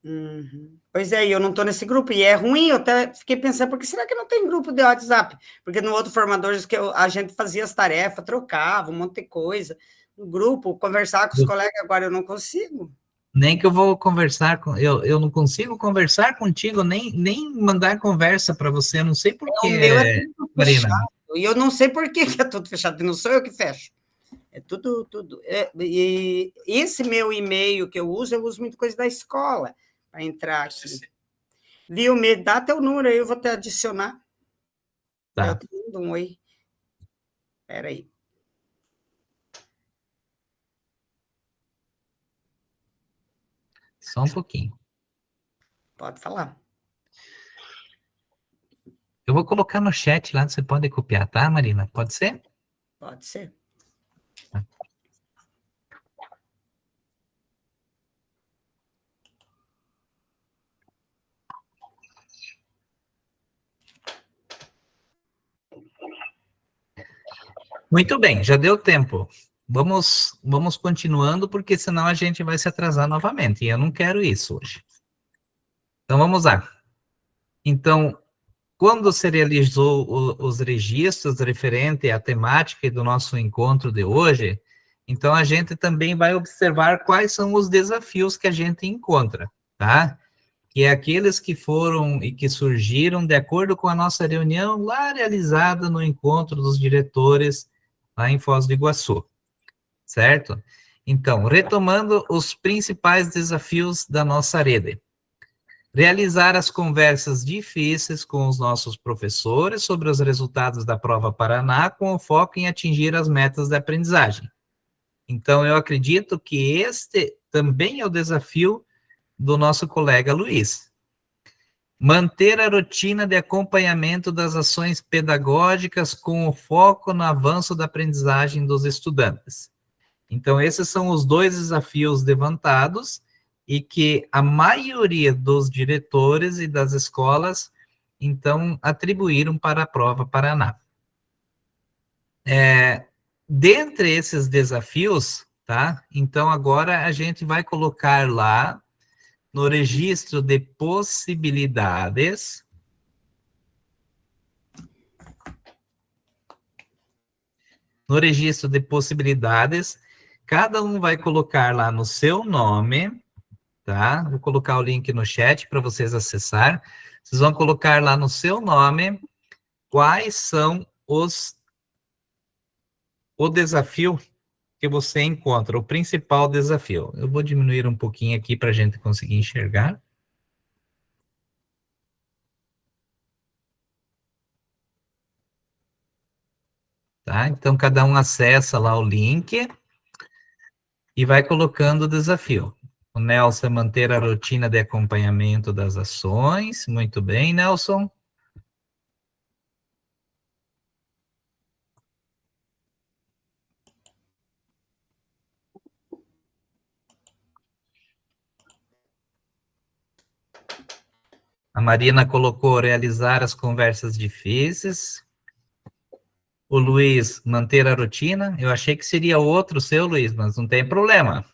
Uhum. Pois é, eu não estou nesse grupo, e é ruim, eu até fiquei pensando, porque será que não tem grupo de WhatsApp? Porque no outro Formadores que a gente fazia as tarefas, trocava um monte de coisa, no grupo, conversar com os colegas, agora eu não consigo. Nem que eu vou conversar com... Eu não consigo conversar contigo, nem mandar conversa para você, eu não sei por quê, O meu é tudo Marina. fechado, e eu não sei por que é tudo fechado, não sou eu que fecho. É tudo. E esse meu e-mail que eu uso muita coisa da escola, para entrar aqui. Viu? Me dá teu número aí, eu vou te adicionar. Tá. Eu te mando um oi. Espera aí. Só um pouquinho. Pode falar. Eu vou colocar no chat lá, você pode copiar, tá, Marina? Pode ser? Pode ser. Tá. Muito bem, já deu tempo. Vamos continuando, porque senão a gente vai se atrasar novamente, e eu não quero isso hoje. Então, vamos lá. Então, quando se realizou os registros referente à temática do nosso encontro de hoje, então a gente também vai observar quais são os desafios que a gente encontra, tá? Que é aqueles que foram e que surgiram de acordo com a nossa reunião lá realizada no encontro dos diretores lá em Foz do Iguaçu, certo? Então, retomando os principais desafios da nossa rede. Realizar as conversas difíceis com os nossos professores sobre os resultados da prova Paraná, com o foco em atingir as metas da aprendizagem. Então, eu acredito que este também é o desafio do nosso colega Luiz. Manter a rotina de acompanhamento das ações pedagógicas com o foco no avanço da aprendizagem dos estudantes. Então, esses são os dois desafios levantados e que a maioria dos diretores e das escolas, então, atribuíram para a prova Paraná. Dentre esses desafios, tá? Então, agora a gente vai colocar lá no registro de possibilidades. No registro de possibilidades, cada um vai colocar lá no seu nome, tá? Vou colocar o link no chat para vocês acessar. Vocês vão colocar lá no seu nome quais são o desafio que você encontra, o principal desafio. Eu vou diminuir um pouquinho aqui para a gente conseguir enxergar. Tá? Então, cada um acessa lá o link e vai colocando o desafio. O Nelson é manter a rotina de acompanhamento das ações. Muito bem, Nelson. A Marina colocou realizar as conversas difíceis. O Luiz, manter a rotina. Eu achei que seria outro seu, Luiz, mas não tem problema.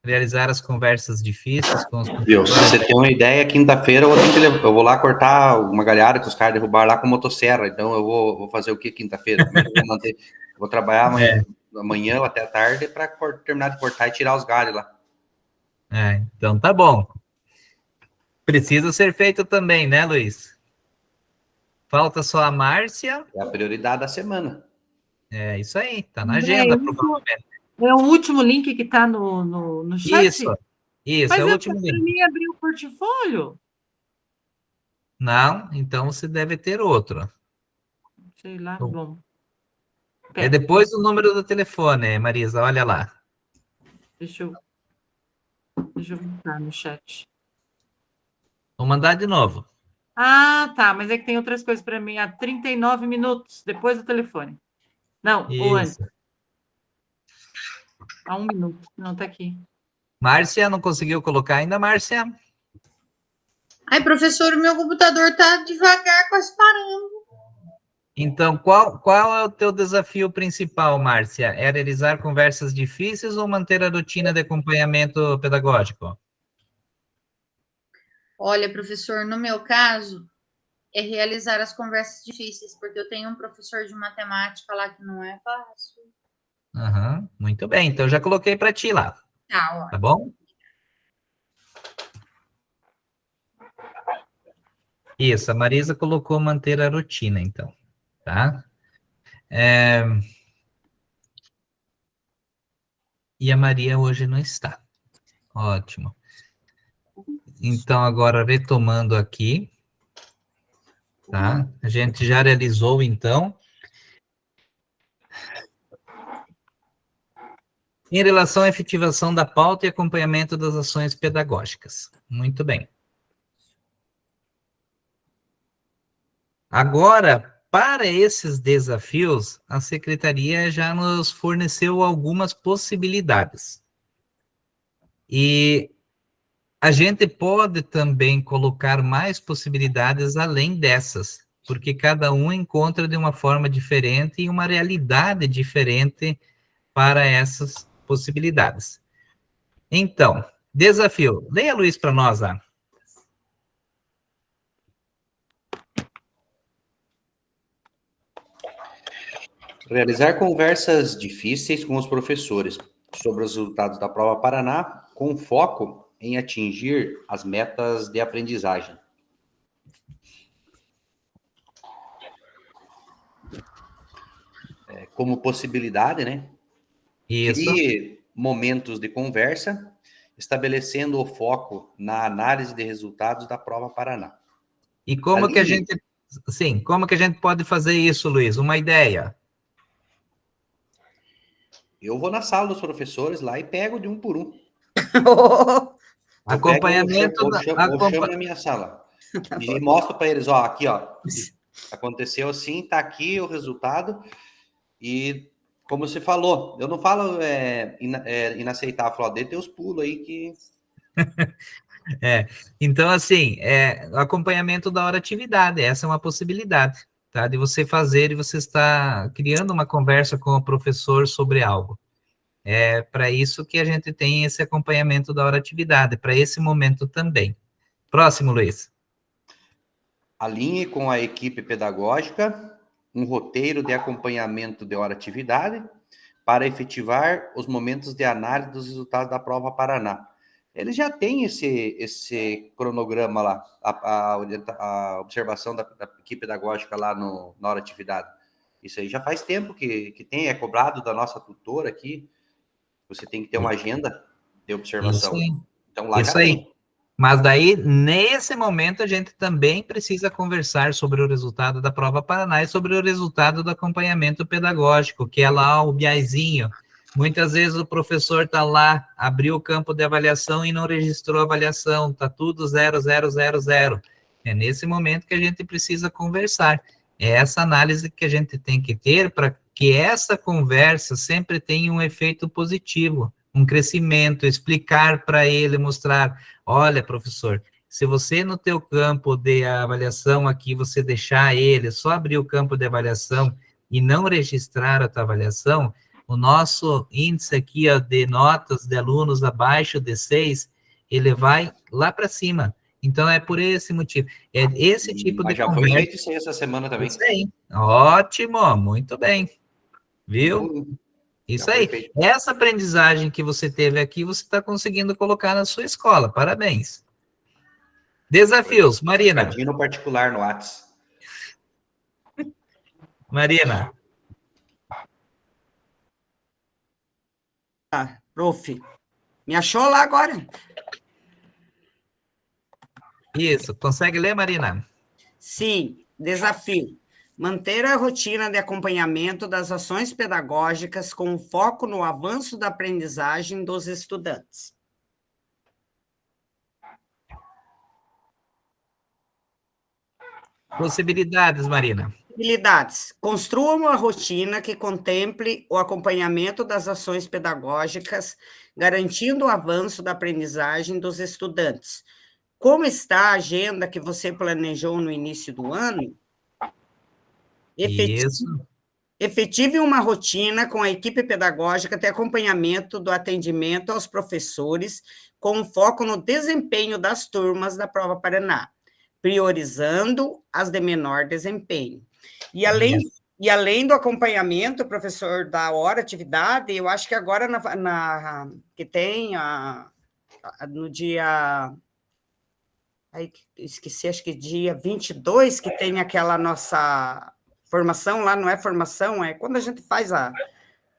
Realizar as conversas difíceis com os... Viu? Se você tem uma ideia, quinta-feira eu vou lá cortar uma galhada que os caras derrubaram lá com motosserra. Então eu vou fazer o que quinta-feira? Vou trabalhar amanhã até a tarde para terminar de cortar e tirar os galhos lá. Então tá bom. Precisa ser feito também, né, Luiz? Falta só a Márcia. É a prioridade da semana. É isso aí, tá na agenda, provavelmente. É o último link que está no chat? Isso, mas é o último link. Mas eu abrir o portfólio? Não, então você deve ter outro. Sei lá, bom. É depois do número do telefone, Marisa, olha lá. Deixa eu voltar no chat. Vou mandar de novo. Ah, tá, mas é que tem outras coisas para mim. Há 39 minutos depois do telefone. Não, ou antes. Há 1 minuto. Não, tá aqui. Márcia, não conseguiu colocar ainda, Márcia? Ai, professor, o meu computador tá devagar, quase parando. Então, qual é o teu desafio principal, Márcia? É realizar conversas difíceis ou manter a rotina de acompanhamento pedagógico? Olha, professor, no meu caso, é realizar as conversas difíceis, porque eu tenho um professor de matemática lá que não é fácil. Muito bem, então eu já coloquei para ti lá. Tá bom? Isso, a Marisa colocou manter a rotina, então. Tá? E a Maria hoje não está. Ótimo. Então, agora, retomando aqui, tá? A gente já realizou, então. Em relação à efetivação da pauta e acompanhamento das ações pedagógicas. Muito bem. Agora, para esses desafios, a Secretaria já nos forneceu algumas possibilidades. E a gente pode também colocar mais possibilidades além dessas, porque cada um encontra de uma forma diferente e uma realidade diferente para essas possibilidades. Então, desafio. Leia, Luiz, para nós lá. Realizar conversas difíceis com os professores sobre os resultados da Prova Paraná, com foco em atingir as metas de aprendizagem. Como possibilidade, né? Isso. Crie momentos de conversa, estabelecendo o foco na análise de resultados da Prova Paraná. E como que a gente... Sim, como que a gente pode fazer isso, Luiz? Uma ideia. Eu vou na sala dos professores lá e pego de um por um. Acompanhamento... Eu chamo na minha sala. E mostro para eles, ó, aqui, ó. Aconteceu assim, tá aqui o resultado. E, como você falou, eu não falo inaceitável, falo, dê teus pulos aí que... Então, assim, acompanhamento da hora atividade, essa é uma possibilidade, tá? De você fazer e você está criando uma conversa com o professor sobre algo. É para isso que a gente tem esse acompanhamento da hora atividade, para esse momento também. Próximo, Luiz. Alinhe com a equipe pedagógica um roteiro de acompanhamento de hora atividade para efetivar os momentos de análise dos resultados da Prova Paraná. Ele já tem esse cronograma lá, a observação da equipe pedagógica lá na hora de atividade. Isso aí já faz tempo que tem, é cobrado da nossa tutora aqui. Você tem que ter uma agenda de observação. Isso aí. Então lá Isso já aí. tem. Mas daí, nesse momento, a gente também precisa conversar sobre o resultado da prova Paraná e sobre o resultado do acompanhamento pedagógico, que é lá o biaizinho. Muitas vezes o professor está lá, abriu o campo de avaliação e não registrou a avaliação, está tudo 0, 0, 0, 0. É nesse momento que a gente precisa conversar. É essa análise que a gente tem que ter para que essa conversa sempre tenha um efeito positivo, um crescimento, explicar para ele, mostrar, olha, professor, se você no teu campo de avaliação aqui, você deixar ele, só abrir o campo de avaliação e não registrar a tua avaliação, o nosso índice aqui ó, de notas de alunos abaixo de 6, ele vai lá para cima. Então, é por esse motivo. É esse tipo Mas de já conversa. foi feito isso aí essa semana também. Isso aí. Ótimo, muito bem. Viu? Isso aí. Essa aprendizagem que você teve aqui, você está conseguindo colocar na sua escola. Parabéns. Desafios, Marina. No particular no WhatsApp. Marina. Prof, me achou lá agora? Isso, consegue ler, Marina? Sim, desafio. Manter a rotina de acompanhamento das ações pedagógicas com foco no avanço da aprendizagem dos estudantes. Possibilidades, Marina. Possibilidades. Construa uma rotina que contemple o acompanhamento das ações pedagógicas, garantindo o avanço da aprendizagem dos estudantes. Como está a agenda que você planejou no início do ano? Efetive uma rotina com a equipe pedagógica de acompanhamento do atendimento aos professores, com foco no desempenho das turmas da Prova Paraná, priorizando as de menor desempenho. E além do acompanhamento, professor, da hora atividade, eu acho que agora que tem no dia... Aí, esqueci, acho que dia 22, que tem aquela nossa formação lá, não é formação, é quando a gente faz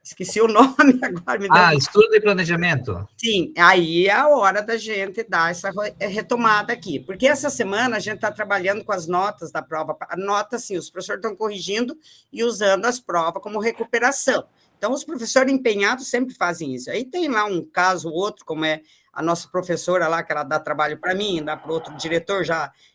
esqueci o nome agora. Estudo e planejamento. Sim, aí é a hora da gente dar essa retomada aqui, porque essa semana a gente está trabalhando com as notas da prova, a nota, sim, os professores estão corrigindo e usando as provas como recuperação. Então, os professores empenhados sempre fazem isso. Aí tem lá um caso ou outro, como é a nossa professora lá, que ela dá trabalho para mim, dá para outro diretor,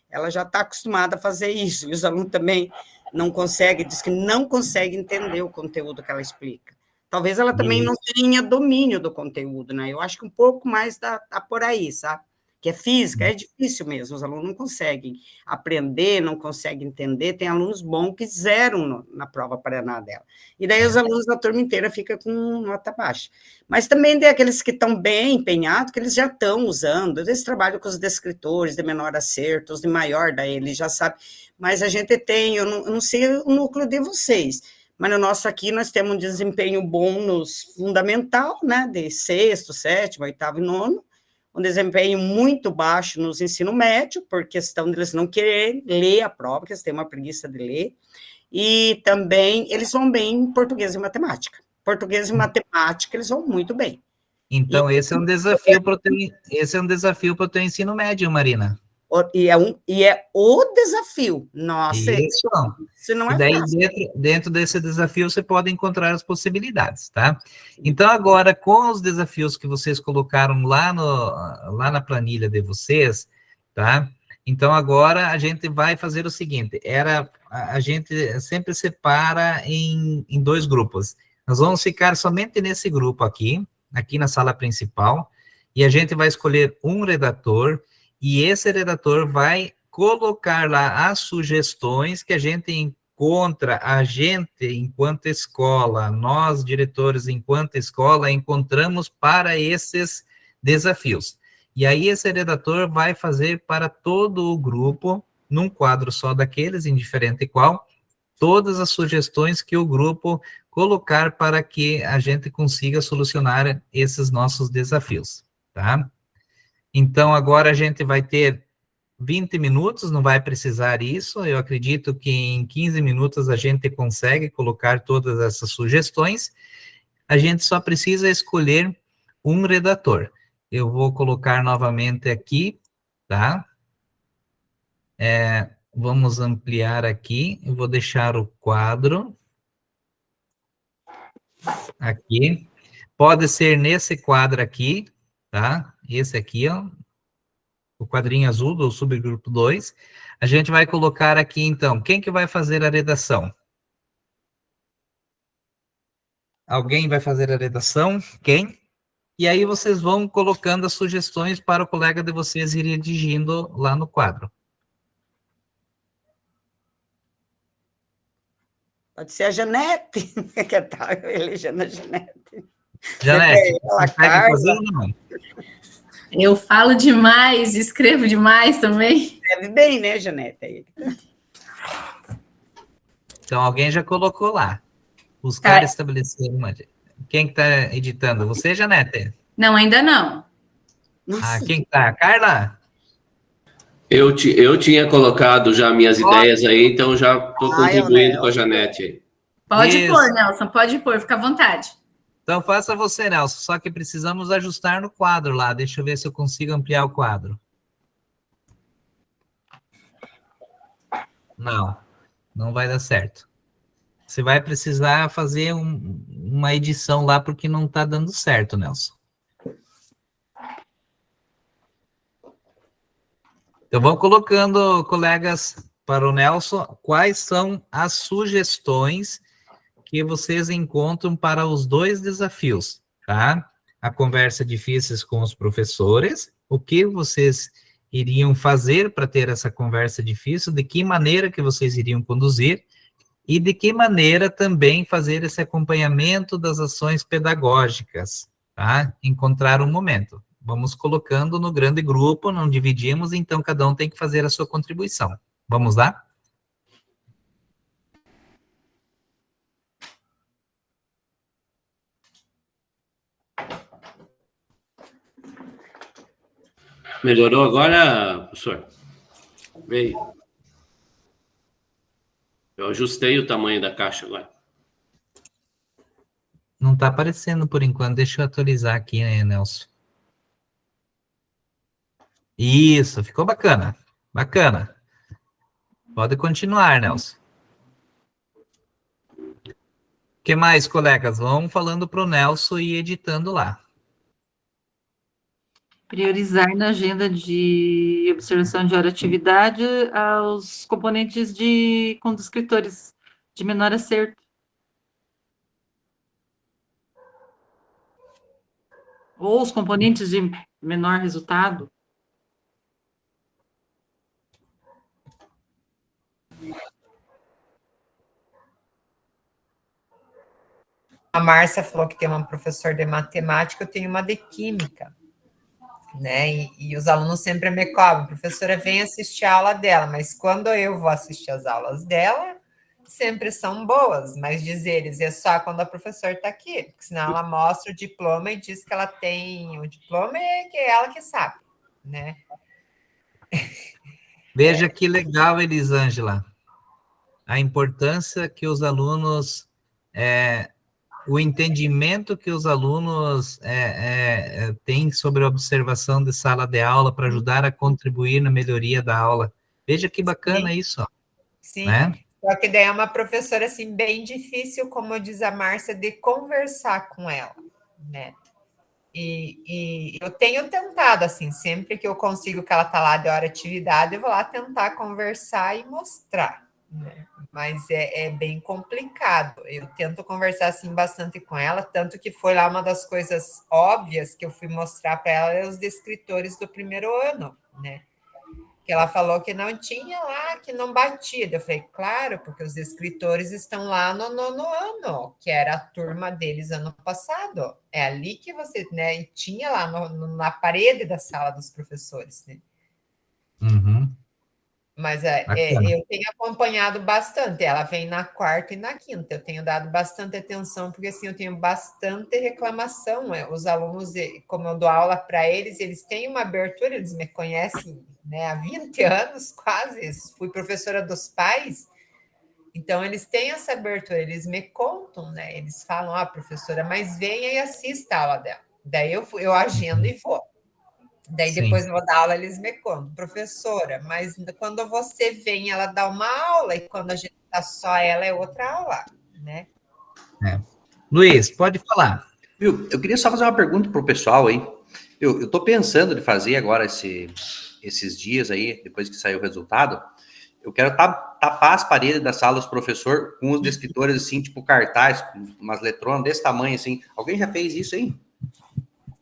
ela já está acostumada a fazer isso, e os alunos também não conseguem, diz que não consegue entender o conteúdo que ela explica. Talvez ela também não tenha domínio do conteúdo, né? Eu acho que um pouco mais tá por aí, sabe? Que é física, é difícil mesmo, os alunos não conseguem aprender, não conseguem entender, tem alunos bons que zeram na prova Paraná dela. E daí os alunos da turma inteira ficam com nota baixa. Mas também tem aqueles que estão bem empenhados, que eles já estão usando, eles trabalham com os descritores de menor acerto, os de maior, daí eles já sabem. Mas a gente tem, eu não sei o núcleo de vocês, mas no nosso aqui nós temos um desempenho bom nos fundamental, né, de 6º, 7º, 8º e 9º, um desempenho muito baixo nos ensino médio, por questão deles não querer ler a prova, porque eles têm uma preguiça de ler, e também eles vão bem em português e matemática. Português e matemática eles vão muito bem. Então, esse é um desafio para o teu ensino médio, Marina. E é o desafio. Nossa, isso não é fácil. Dentro desse desafio, você pode encontrar as possibilidades, tá? Então, agora, com os desafios que vocês colocaram lá na planilha de vocês, tá? Então, agora, a gente vai fazer o seguinte, a gente sempre separa em 2 grupos. Nós vamos ficar somente nesse grupo aqui na sala principal, e a gente vai escolher um redator, e esse redator vai colocar lá as sugestões que a gente encontra, a gente, enquanto escola, nós, diretores, enquanto escola, encontramos para esses desafios. E aí esse redator vai fazer para todo o grupo, num quadro só daqueles, indiferente qual, todas as sugestões que o grupo colocar para que a gente consiga solucionar esses nossos desafios, tá? Então, agora a gente vai ter 20 minutos, não vai precisar isso. Eu acredito que em 15 minutos a gente consegue colocar todas essas sugestões. A gente só precisa escolher um redator. Eu vou colocar novamente aqui, tá? Vamos ampliar aqui. Eu vou deixar o quadro aqui. Pode ser nesse quadro aqui, tá? Esse aqui, ó. O quadrinho azul do subgrupo 2. A gente vai colocar aqui, então, quem que vai fazer a redação? Alguém vai fazer a redação? Quem? E aí vocês vão colocando as sugestões para o colega de vocês ir redigindo lá no quadro. Pode ser a Janete, que tal eu elegendo a Janete. Janete, Ela, consegue fazer ou não? Eu falo demais, escrevo demais também. Escreve bem, né, Janete? Então, alguém já colocou lá. Buscar estabelecer uma... Quem que está editando? Você, Janete? Não, ainda não. Ah, quem está? Carla? Eu tinha colocado já minhas ideias aí, então já estou contribuindo com a Janete aí. Pode pôr, Nelson, pode pôr, fica à vontade. Então, faça você, Nelson, só que precisamos ajustar no quadro lá. Deixa eu ver se eu consigo ampliar o quadro. Não, não vai dar certo. Você vai precisar fazer uma edição lá, porque não está dando certo, Nelson. Então, vou colocando, colegas, para o Nelson, quais são as sugestões que vocês encontram para os dois desafios, tá? A conversa difíceis com os professores, o que vocês iriam fazer para ter essa conversa difícil, de que maneira que vocês iriam conduzir, e de que maneira também fazer esse acompanhamento das ações pedagógicas, tá? Encontrar um momento. Vamos colocando no grande grupo, não dividimos, então cada um tem que fazer a sua contribuição. Vamos lá? Melhorou agora, professor? Veio. Eu ajustei o tamanho da caixa agora. Não está aparecendo por enquanto. Deixa eu atualizar aqui, né, Nelson? Isso, ficou bacana. Bacana. Pode continuar, Nelson. O que mais, colegas? Vão falando para o Nelson e editando lá. Priorizar na agenda de observação de hora-atividade aos componentes com descritores de menor acerto. Ou os componentes de menor resultado. A Márcia falou que tem uma professora de matemática, eu tenho uma de química, né? E os alunos sempre me cobram, professora, vem assistir a aula dela, mas quando eu vou assistir as aulas dela, sempre são boas, mas diz eles, é só quando a professora está aqui, porque senão ela mostra o diploma e diz que ela tem o diploma e que é ela que sabe, né? Veja que legal, Elisângela, a importância que os alunos, o entendimento que os alunos têm sobre a observação de sala de aula para ajudar a contribuir na melhoria da aula. Veja que bacana isso. Ó. Sim, né? Só que daí é uma professora, assim, bem difícil, como diz a Márcia, de conversar com ela, né? E eu tenho tentado, assim, sempre que eu consigo que ela está lá de hora de atividade, eu vou lá tentar conversar e mostrar, né? Mas é bem complicado. Eu tento conversar, assim, bastante com ela, tanto que foi lá uma das coisas óbvias que eu fui mostrar para ela, os descritores do primeiro ano, né? Que ela falou que não tinha lá, que não batia. Eu falei, claro, porque os escritores estão lá no nono ano, que era a turma deles ano passado. É ali que você, né, e tinha lá na parede da sala dos professores, né? Uhum. Mas Bacana. eu tenho acompanhado bastante. Ela vem na quarta e na quinta. Eu tenho dado bastante atenção, porque assim, eu tenho bastante reclamação. Os alunos, como eu dou aula para eles, eles têm uma abertura, eles me conhecem, né, há 20 anos quase. Fui professora dos pais. Então, eles têm essa abertura, eles me contam, né? Eles falam, professora, mas venha e assista a aula dela. Daí eu agendo e vou. Daí Sim. depois eu vou dar aula, eles me contam, professora, mas quando você vem, ela dá uma aula, e quando a gente está só ela, é outra aula, né? Luiz, pode falar. Viu, eu queria só fazer uma pergunta pro pessoal aí. Eu tô pensando de fazer agora esses dias aí, depois que sair o resultado, eu quero tapar as paredes da sala dos professores com os descritores assim, tipo cartaz, umas letronas desse tamanho assim. Alguém já fez isso aí?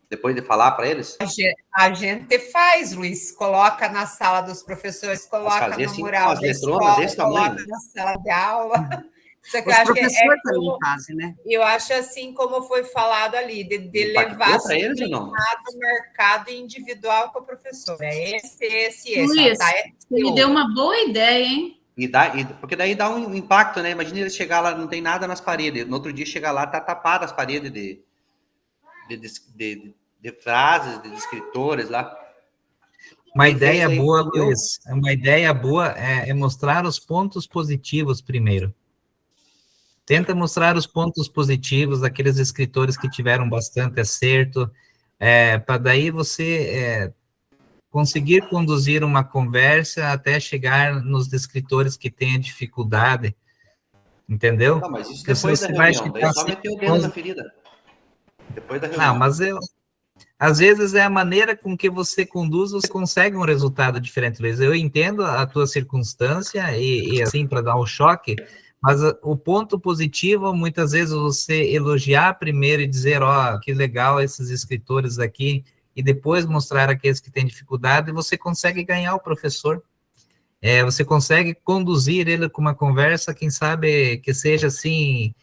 Depois de falar para eles? A gente faz, Luiz, coloca na sala dos professores, coloca fazer no assim, mural umas da letronas escola, desse tamanho? coloca na sala de aula. Só que eu Os acho que professores também fazem, né? eu acho assim como foi falado ali, de Impactou levar para eles ou não? sublinhado, marcado individual com a professora. É esse. Luiz, Tá? você me deu uma boa ideia, hein? Porque daí dá um impacto, né? Imagina ele chegar lá, não tem nada nas paredes. No outro dia chegar lá, tá tapado as paredes de frases, de escritores lá. Uma ideia boa, Luiz. Uma ideia boa é mostrar os pontos positivos primeiro. Tenta mostrar os pontos positivos daqueles escritores que tiveram bastante acerto, para daí você conseguir conduzir uma conversa até chegar nos escritores que têm dificuldade, entendeu? Não, mas isso Porque se depois da você vai reunião, daí chegar é só assim, meter o dedo na ferida. Depois da reunião. não, mas às vezes é a maneira com que você conduz, você consegue um resultado diferente, Luiz. Eu entendo a tua circunstância e assim, para dar um choque, mas o ponto positivo, muitas vezes, você elogiar primeiro e dizer, que legal esses escritores aqui, e depois mostrar aqueles que têm dificuldade, você consegue ganhar o professor. Você consegue conduzir ele com uma conversa, quem sabe que seja, assim,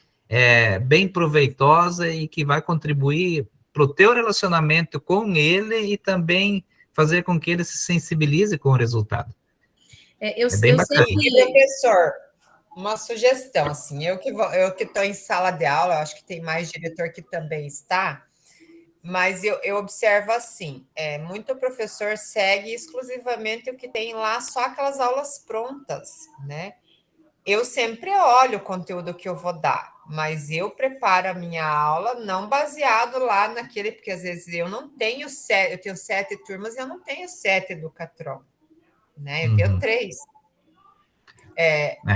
bem proveitosa e que vai contribuir para o teu relacionamento com ele e também fazer com que ele se sensibilize com o resultado. Eu bem bacana. Professor, uma sugestão, assim, eu que estou em sala de aula, eu acho que tem mais diretor que também está, mas eu observo assim, muito professor segue exclusivamente o que tem lá, só aquelas aulas prontas, né? Eu sempre olho o conteúdo que eu vou dar, mas eu preparo a minha aula não baseado lá naquele, porque às vezes eu não tenho eu tenho 7 turmas e eu não tenho 7 Educatron, né? Eu tenho 3.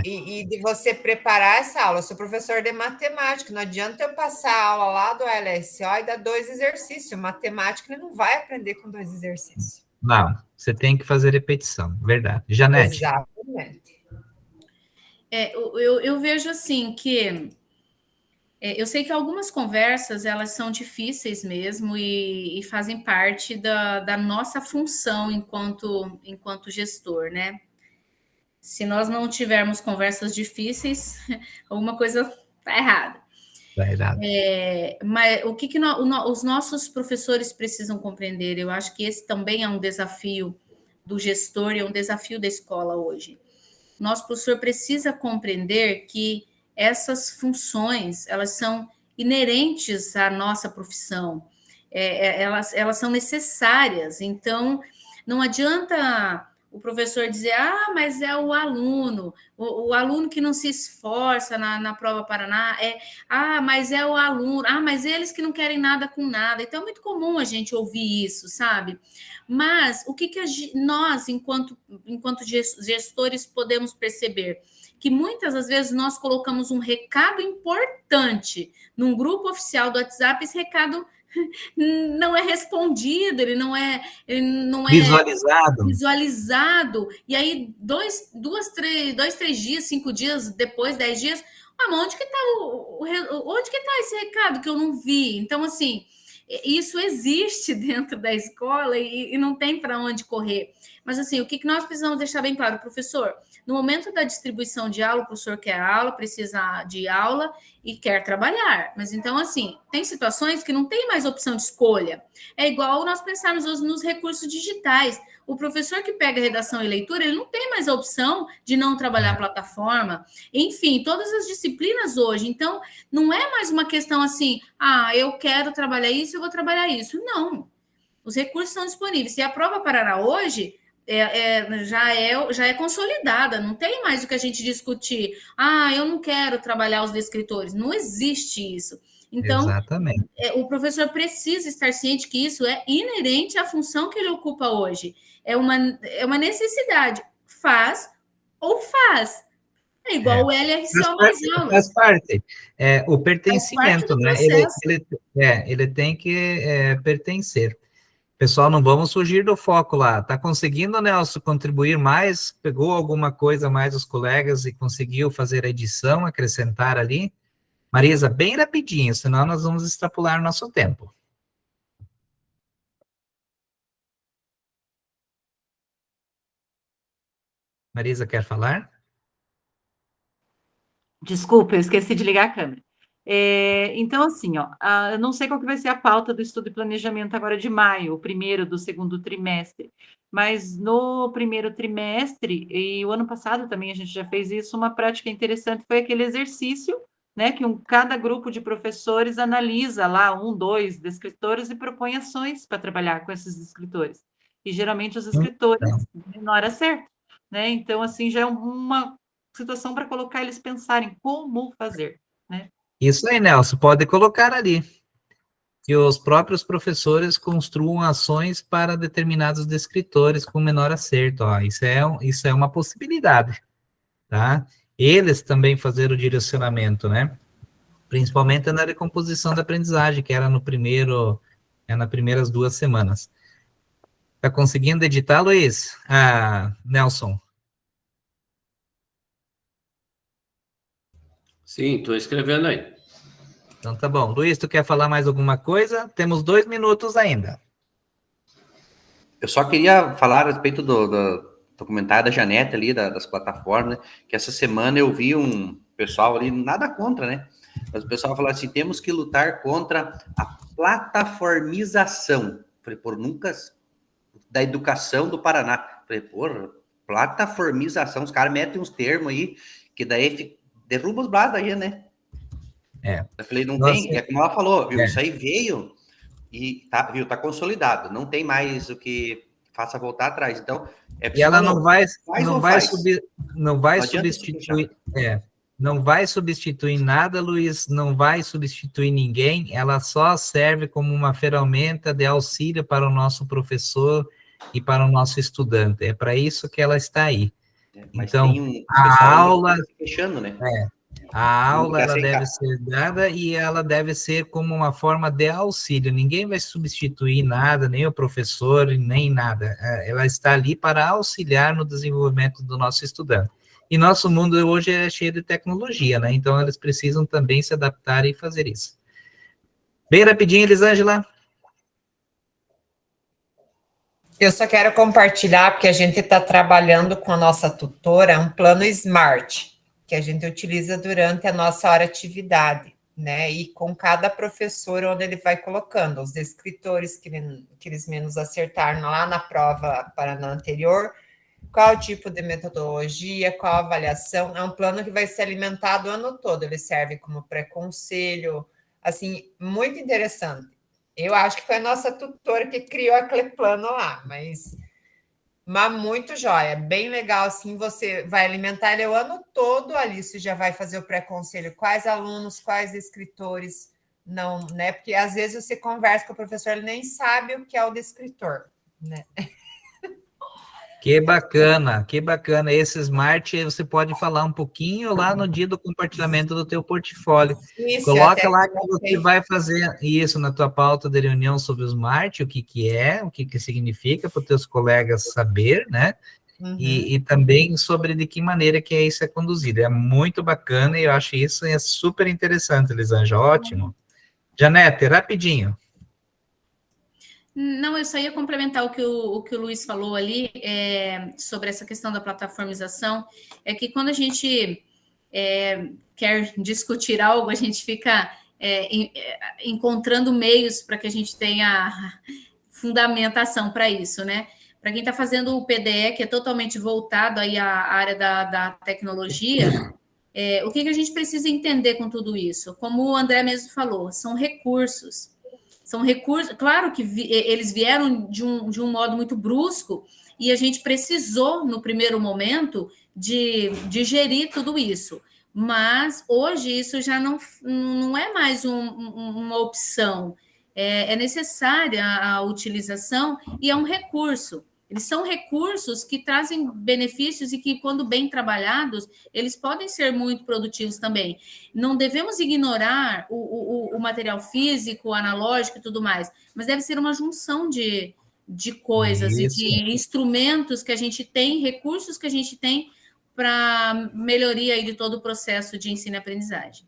E de você preparar essa aula, eu sou professor de matemática, não adianta eu passar a aula lá do LSO e dar 2 exercícios, matemática ele não vai aprender com 2 exercícios. Não, você tem que fazer repetição, verdade. Janete. Exatamente. Eu vejo assim que eu sei que algumas conversas elas são difíceis mesmo e fazem parte da nossa função enquanto gestor, né? Se nós não tivermos conversas difíceis, alguma coisa está errada. Está errado. Mas o que os nossos professores precisam compreender? Eu acho que esse também é um desafio do gestor e é um desafio da escola hoje. Nosso professor precisa compreender que essas funções, elas são inerentes à nossa profissão, elas são necessárias, então não adianta o professor dizer, mas é o aluno que não se esforça na prova Paraná, mas é o aluno, mas eles que não querem nada com nada, então é muito comum a gente ouvir isso, sabe? Mas o que nós, enquanto gestores, podemos perceber? Que muitas das vezes nós colocamos um recado importante num grupo oficial do WhatsApp, esse recado não é respondido, ele não é visualizado. E aí, 2, 3 dias, 5 dias depois, 10 dias, onde que está esse recado que eu não vi? Então, assim, isso existe dentro da escola e não tem para onde correr. Mas, assim, o que nós precisamos deixar bem claro, professor? No momento da distribuição de aula, o professor quer aula, precisa de aula e quer trabalhar. Mas, então, assim, tem situações que não tem mais opção de escolha. É igual nós pensarmos nos recursos digitais. O professor que pega redação e leitura, ele não tem mais a opção de não trabalhar a plataforma. Enfim, todas as disciplinas hoje. Então, não é mais uma questão assim, eu quero trabalhar isso, eu vou trabalhar isso. Não. Os recursos são disponíveis. E a Prova Paraná hoje já é consolidada. Não tem mais o que a gente discutir. Eu não quero trabalhar os descritores. Não existe isso. Então, Exatamente. O professor precisa estar ciente que isso é inerente à função que ele ocupa hoje. É uma necessidade. Faz ou faz. É igual o LRCO mais aulas. Faz parte. O pertencimento, né? Ele tem que pertencer. Pessoal, não vamos fugir do foco lá. Está conseguindo, Nelson, contribuir mais? Pegou alguma coisa mais os colegas e conseguiu fazer a edição, acrescentar ali? Marisa, bem rapidinho, senão nós vamos extrapolar nosso tempo. Marisa, quer falar? Desculpa, eu esqueci de ligar a câmera. Então, assim, eu não sei qual que vai ser a pauta do estudo e planejamento agora de maio, o primeiro do segundo trimestre, mas no primeiro trimestre, e o ano passado também a gente já fez isso, uma prática interessante foi aquele exercício, né, que cada grupo de professores analisa lá 1, 2 descritores e propõe ações para trabalhar com esses escritores. E geralmente os escritores menor acerto, né? Então, assim, já é uma situação para colocar eles pensarem como fazer, né? Isso aí, Nelson, pode colocar ali. Que os próprios professores construam ações para determinados descritores com menor acerto. Isso é uma possibilidade, tá? Eles também fazer o direcionamento, né? Principalmente na recomposição da aprendizagem, que era nas primeiras 2 semanas. Tá conseguindo editar, Luiz? Nelson? Sim, estou escrevendo aí. Então tá bom. Luiz, tu quer falar mais alguma coisa? Temos 2 minutos ainda. Eu só queria falar a respeito do documentário da Janete ali, das plataformas, né? Que essa semana eu vi um pessoal ali, nada contra, né? Mas o pessoal falou assim, temos que lutar contra a plataformização. Falei, nunca... Da educação do Paraná. Falei, plataformização, os caras metem uns termos aí, que daí derruba os braços da gente, né? Eu falei, não tem, como ela falou, viu? Isso aí veio e tá consolidado, não tem mais o que faça voltar atrás. Então, e ela não vai substituir nada, Luiz, não vai substituir ninguém, ela só serve como uma ferramenta de auxílio para o nosso professor e para o nosso estudante. É para isso que ela está aí. Então, a aula... Fechando, né? A aula ela deve ser dada e ela deve ser como uma forma de auxílio. Ninguém vai substituir nada, nem o professor, nem nada. Ela está ali para auxiliar no desenvolvimento do nosso estudante. E nosso mundo hoje é cheio de tecnologia, né? Então, eles precisam também se adaptar e fazer isso. Bem rapidinho, Elisângela. Eu só quero compartilhar, porque a gente está trabalhando com a nossa tutora, um plano SMART, que a gente utiliza durante a nossa hora atividade, né? E com cada professor, onde ele vai colocando os descritores que eles menos acertaram lá na prova Paraná anterior, qual o tipo de metodologia, qual a avaliação. É um plano que vai ser alimentado o ano todo, ele serve como pré-conselho, assim, muito interessante. Eu acho que foi a nossa tutora que criou aquele plano lá, mas muito jóia, bem legal, assim, você vai alimentar ele o ano todo, ali você já vai fazer o pré-conselho, quais alunos, quais escritores, não, né, porque às vezes você conversa com o professor, ele nem sabe o que é o descritor, né. Que bacana. Esse Smart, você pode falar um pouquinho lá no dia do compartilhamento do teu portfólio. Isso, coloca lá que você vai fazer isso na tua pauta de reunião sobre o Smart, o que é, o que significa para os teus colegas saber, né? Uhum. E também sobre de que maneira que isso é conduzido. É muito bacana e eu acho isso super interessante, Elisângela. Ótimo. Janete, rapidinho. Não, eu só ia complementar o que o Luiz falou ali sobre essa questão da plataformização. É que quando a gente quer discutir algo, a gente fica encontrando meios para que a gente tenha fundamentação para isso, né? Para quem está fazendo o PDE, que é totalmente voltado aí à área da tecnologia, o que a gente precisa entender com tudo isso? Como o André mesmo falou, são recursos. São recursos, claro que eles vieram de um modo muito brusco e a gente precisou, no primeiro momento, de gerir tudo isso. Mas hoje isso já não é mais uma opção. É necessária a utilização e é um recurso. Eles são recursos que trazem benefícios e que, quando bem trabalhados, eles podem ser muito produtivos também. Não devemos ignorar o material físico, o analógico e tudo mais, mas deve ser uma junção de coisas e de instrumentos que a gente tem, recursos que a gente tem para melhoria aí de todo o processo de ensino e aprendizagem.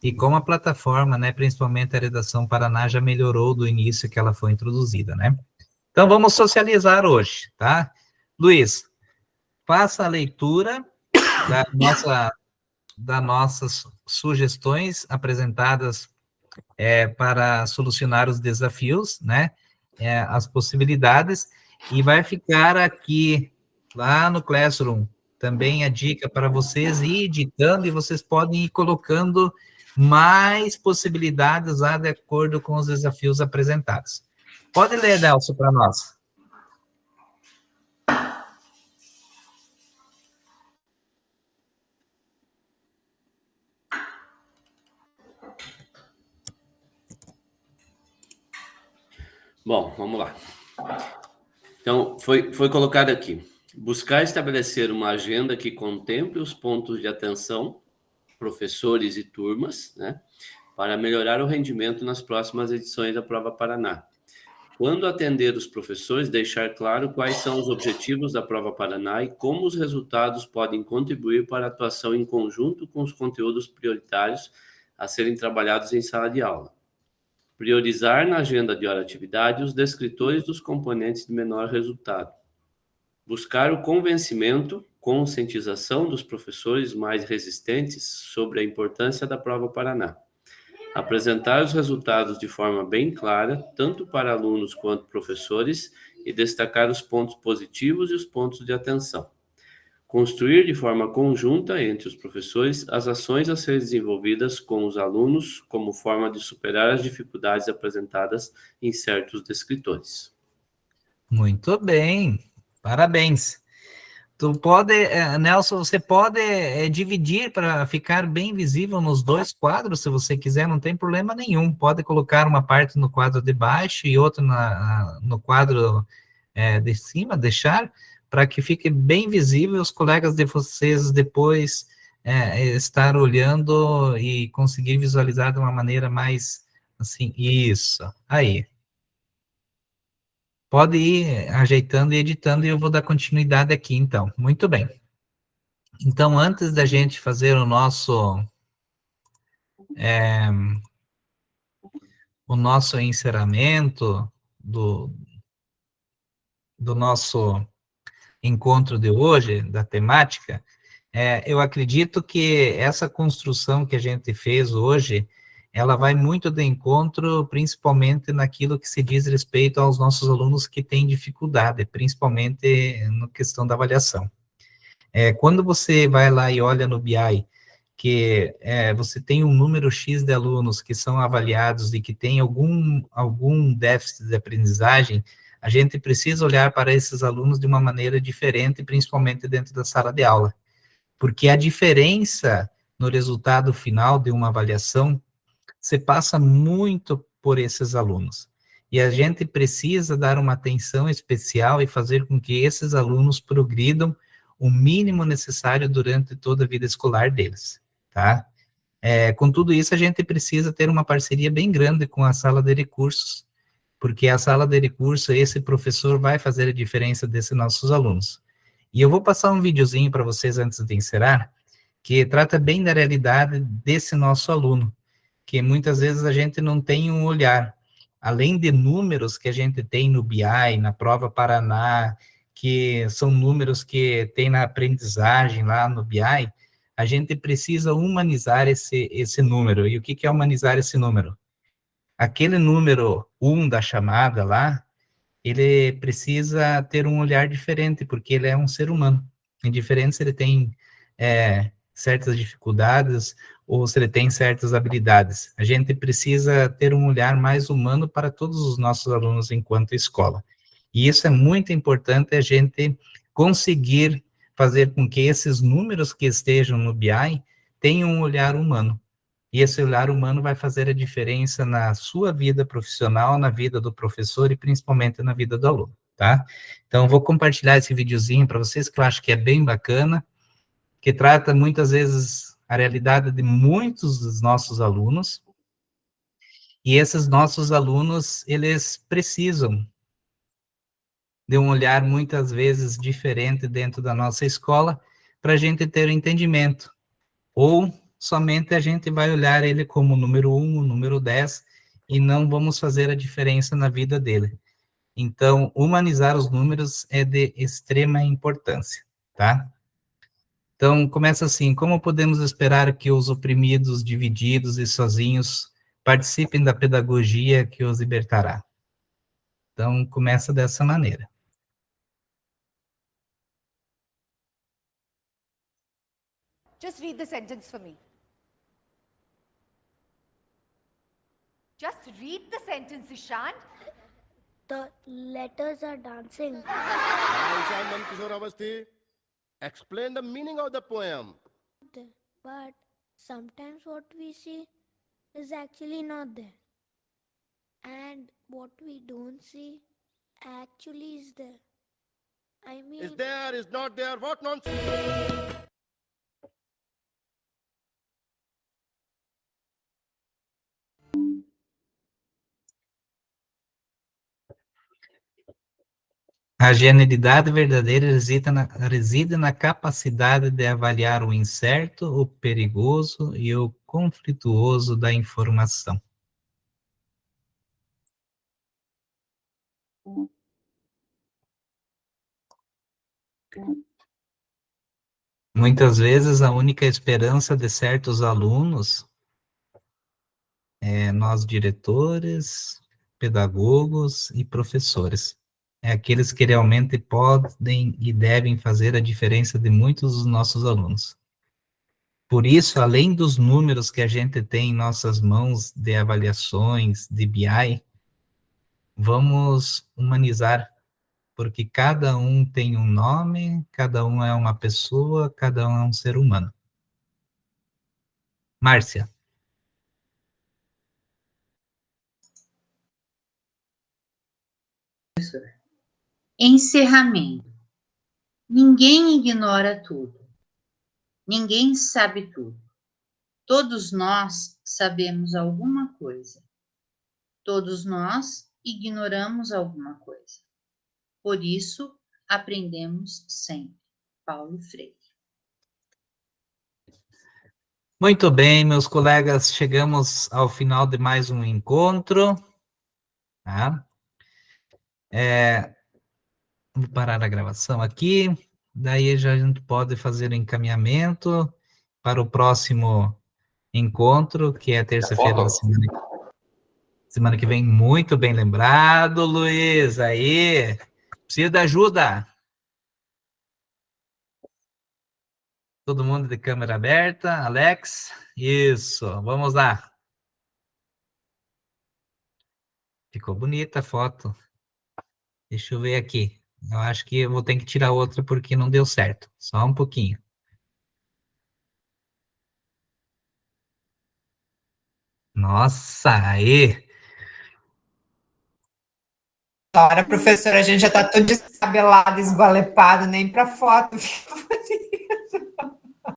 E como a plataforma, né, principalmente a Redação Paraná, já melhorou do início que ela foi introduzida, né? Então, vamos socializar hoje, tá? Luiz, faça a leitura das nossas sugestões apresentadas para solucionar os desafios, né? As possibilidades, e vai ficar aqui, lá no Classroom, também a dica para vocês ir editando, e vocês podem ir colocando mais possibilidades lá de acordo com os desafios apresentados. Pode ler, Nelson, para nós. Bom, vamos lá. Então, foi colocado aqui. Buscar estabelecer uma agenda que contemple os pontos de atenção, professores e turmas, né, para melhorar o rendimento nas próximas edições da Prova Paraná. Quando atender os professores, deixar claro quais são os objetivos da Prova Paraná e como os resultados podem contribuir para a atuação em conjunto com os conteúdos prioritários a serem trabalhados em sala de aula. Priorizar na agenda de hora-atividade os descritores dos componentes de menor resultado. Buscar o convencimento, conscientização dos professores mais resistentes sobre a importância da Prova Paraná. Apresentar os resultados de forma bem clara, tanto para alunos quanto professores, e destacar os pontos positivos e os pontos de atenção. Construir de forma conjunta entre os professores as ações a serem desenvolvidas com os alunos como forma de superar as dificuldades apresentadas em certos descritores. Muito bem, parabéns. Tu pode, Nelson, você pode dividir para ficar bem visível nos dois quadros, se você quiser, não tem problema nenhum. Pode colocar uma parte no quadro de baixo e outra no quadro de cima, deixar, para que fique bem visível, os colegas de vocês depois estar olhando e conseguir visualizar de uma maneira mais, assim, isso, aí. Pode ir ajeitando e editando, e eu vou dar continuidade aqui, então. Muito bem. Então, antes da gente fazer o nosso encerramento do nosso encontro de hoje, da temática, eu acredito que essa construção que a gente fez hoje, ela vai muito de encontro, principalmente naquilo que se diz respeito aos nossos alunos que têm dificuldade, principalmente na questão da avaliação. Quando você vai lá e olha no BI, que você tem um número X de alunos que são avaliados e que tem algum déficit de aprendizagem, a gente precisa olhar para esses alunos de uma maneira diferente, principalmente dentro da sala de aula, porque a diferença no resultado final de uma avaliação se passa muito por esses alunos. E a gente precisa dar uma atenção especial e fazer com que esses alunos progridam o mínimo necessário durante toda a vida escolar deles, tá? Com tudo isso, a gente precisa ter uma parceria bem grande com a sala de recursos, porque a sala de recursos, esse professor vai fazer a diferença desses nossos alunos. E eu vou passar um videozinho para vocês antes de encerrar, que trata bem da realidade desse nosso aluno, que muitas vezes a gente não tem um olhar. além de números que a gente tem no BI, na Prova Paraná, que são números que tem na aprendizagem lá no BI, a gente precisa humanizar esse número. E o que é humanizar esse número? Aquele número 1 da chamada lá, ele precisa ter um olhar diferente, porque ele é um ser humano. Indiferente se ele tem certas dificuldades ou se ele tem certas habilidades. A gente precisa ter um olhar mais humano para todos os nossos alunos enquanto escola. E isso é muito importante, a gente conseguir fazer com que esses números que estejam no BI tenham um olhar humano. E esse olhar humano vai fazer a diferença na sua vida profissional, na vida do professor e principalmente na vida do aluno, tá? Então, vou compartilhar esse videozinho para vocês, que eu acho que é bem bacana, que trata muitas vezes a realidade de muitos dos nossos alunos, e esses nossos alunos, eles precisam de um olhar muitas vezes diferente dentro da nossa escola, para a gente ter o entendimento, ou somente a gente vai olhar ele como número 1, número 10, e não vamos fazer a diferença na vida dele. Então, humanizar os números é de extrema importância, tá? Então, começa assim: como podemos esperar que os oprimidos, divididos e sozinhos participem da pedagogia que os libertará? Então, começa dessa maneira. Just read the sentence for me. Just read the sentence, Ishant. The letters are dancing. Ishan Kishore Avasthi, explain the meaning of the poem. But sometimes what we see is actually not there. And what we don't see actually is there. I mean... Is there, is not there, what nonsense? A genialidade verdadeira reside na capacidade de avaliar o incerto, o perigoso e o conflituoso da informação. Muitas vezes a única esperança de certos alunos é nós diretores, pedagogos e professores. É aqueles que realmente podem e devem fazer a diferença de muitos dos nossos alunos. Por isso, além dos números que a gente tem em nossas mãos de avaliações, de BI, vamos humanizar, porque cada um tem um nome, cada um é uma pessoa, cada um é um ser humano. Márcia. Encerramento. Ninguém ignora tudo. Ninguém sabe tudo. Todos nós sabemos alguma coisa. Todos nós ignoramos alguma coisa. Por isso, aprendemos sempre. Paulo Freire. Muito bem, meus colegas, chegamos ao final de mais um encontro. Tá? Vou parar a gravação aqui, daí já a gente pode fazer o encaminhamento para o próximo encontro, que é terça-feira da semana que vem. Muito bem lembrado, Luiz, aí, precisa de ajuda. Todo mundo de câmera aberta, Alex, isso, vamos lá. Ficou bonita a foto. Deixa eu ver aqui. Eu acho que eu vou ter que tirar outra porque não deu certo. Só um pouquinho. Nossa, aí. Agora, professora, a gente já está todo descabelado, esgualepado, nem para foto.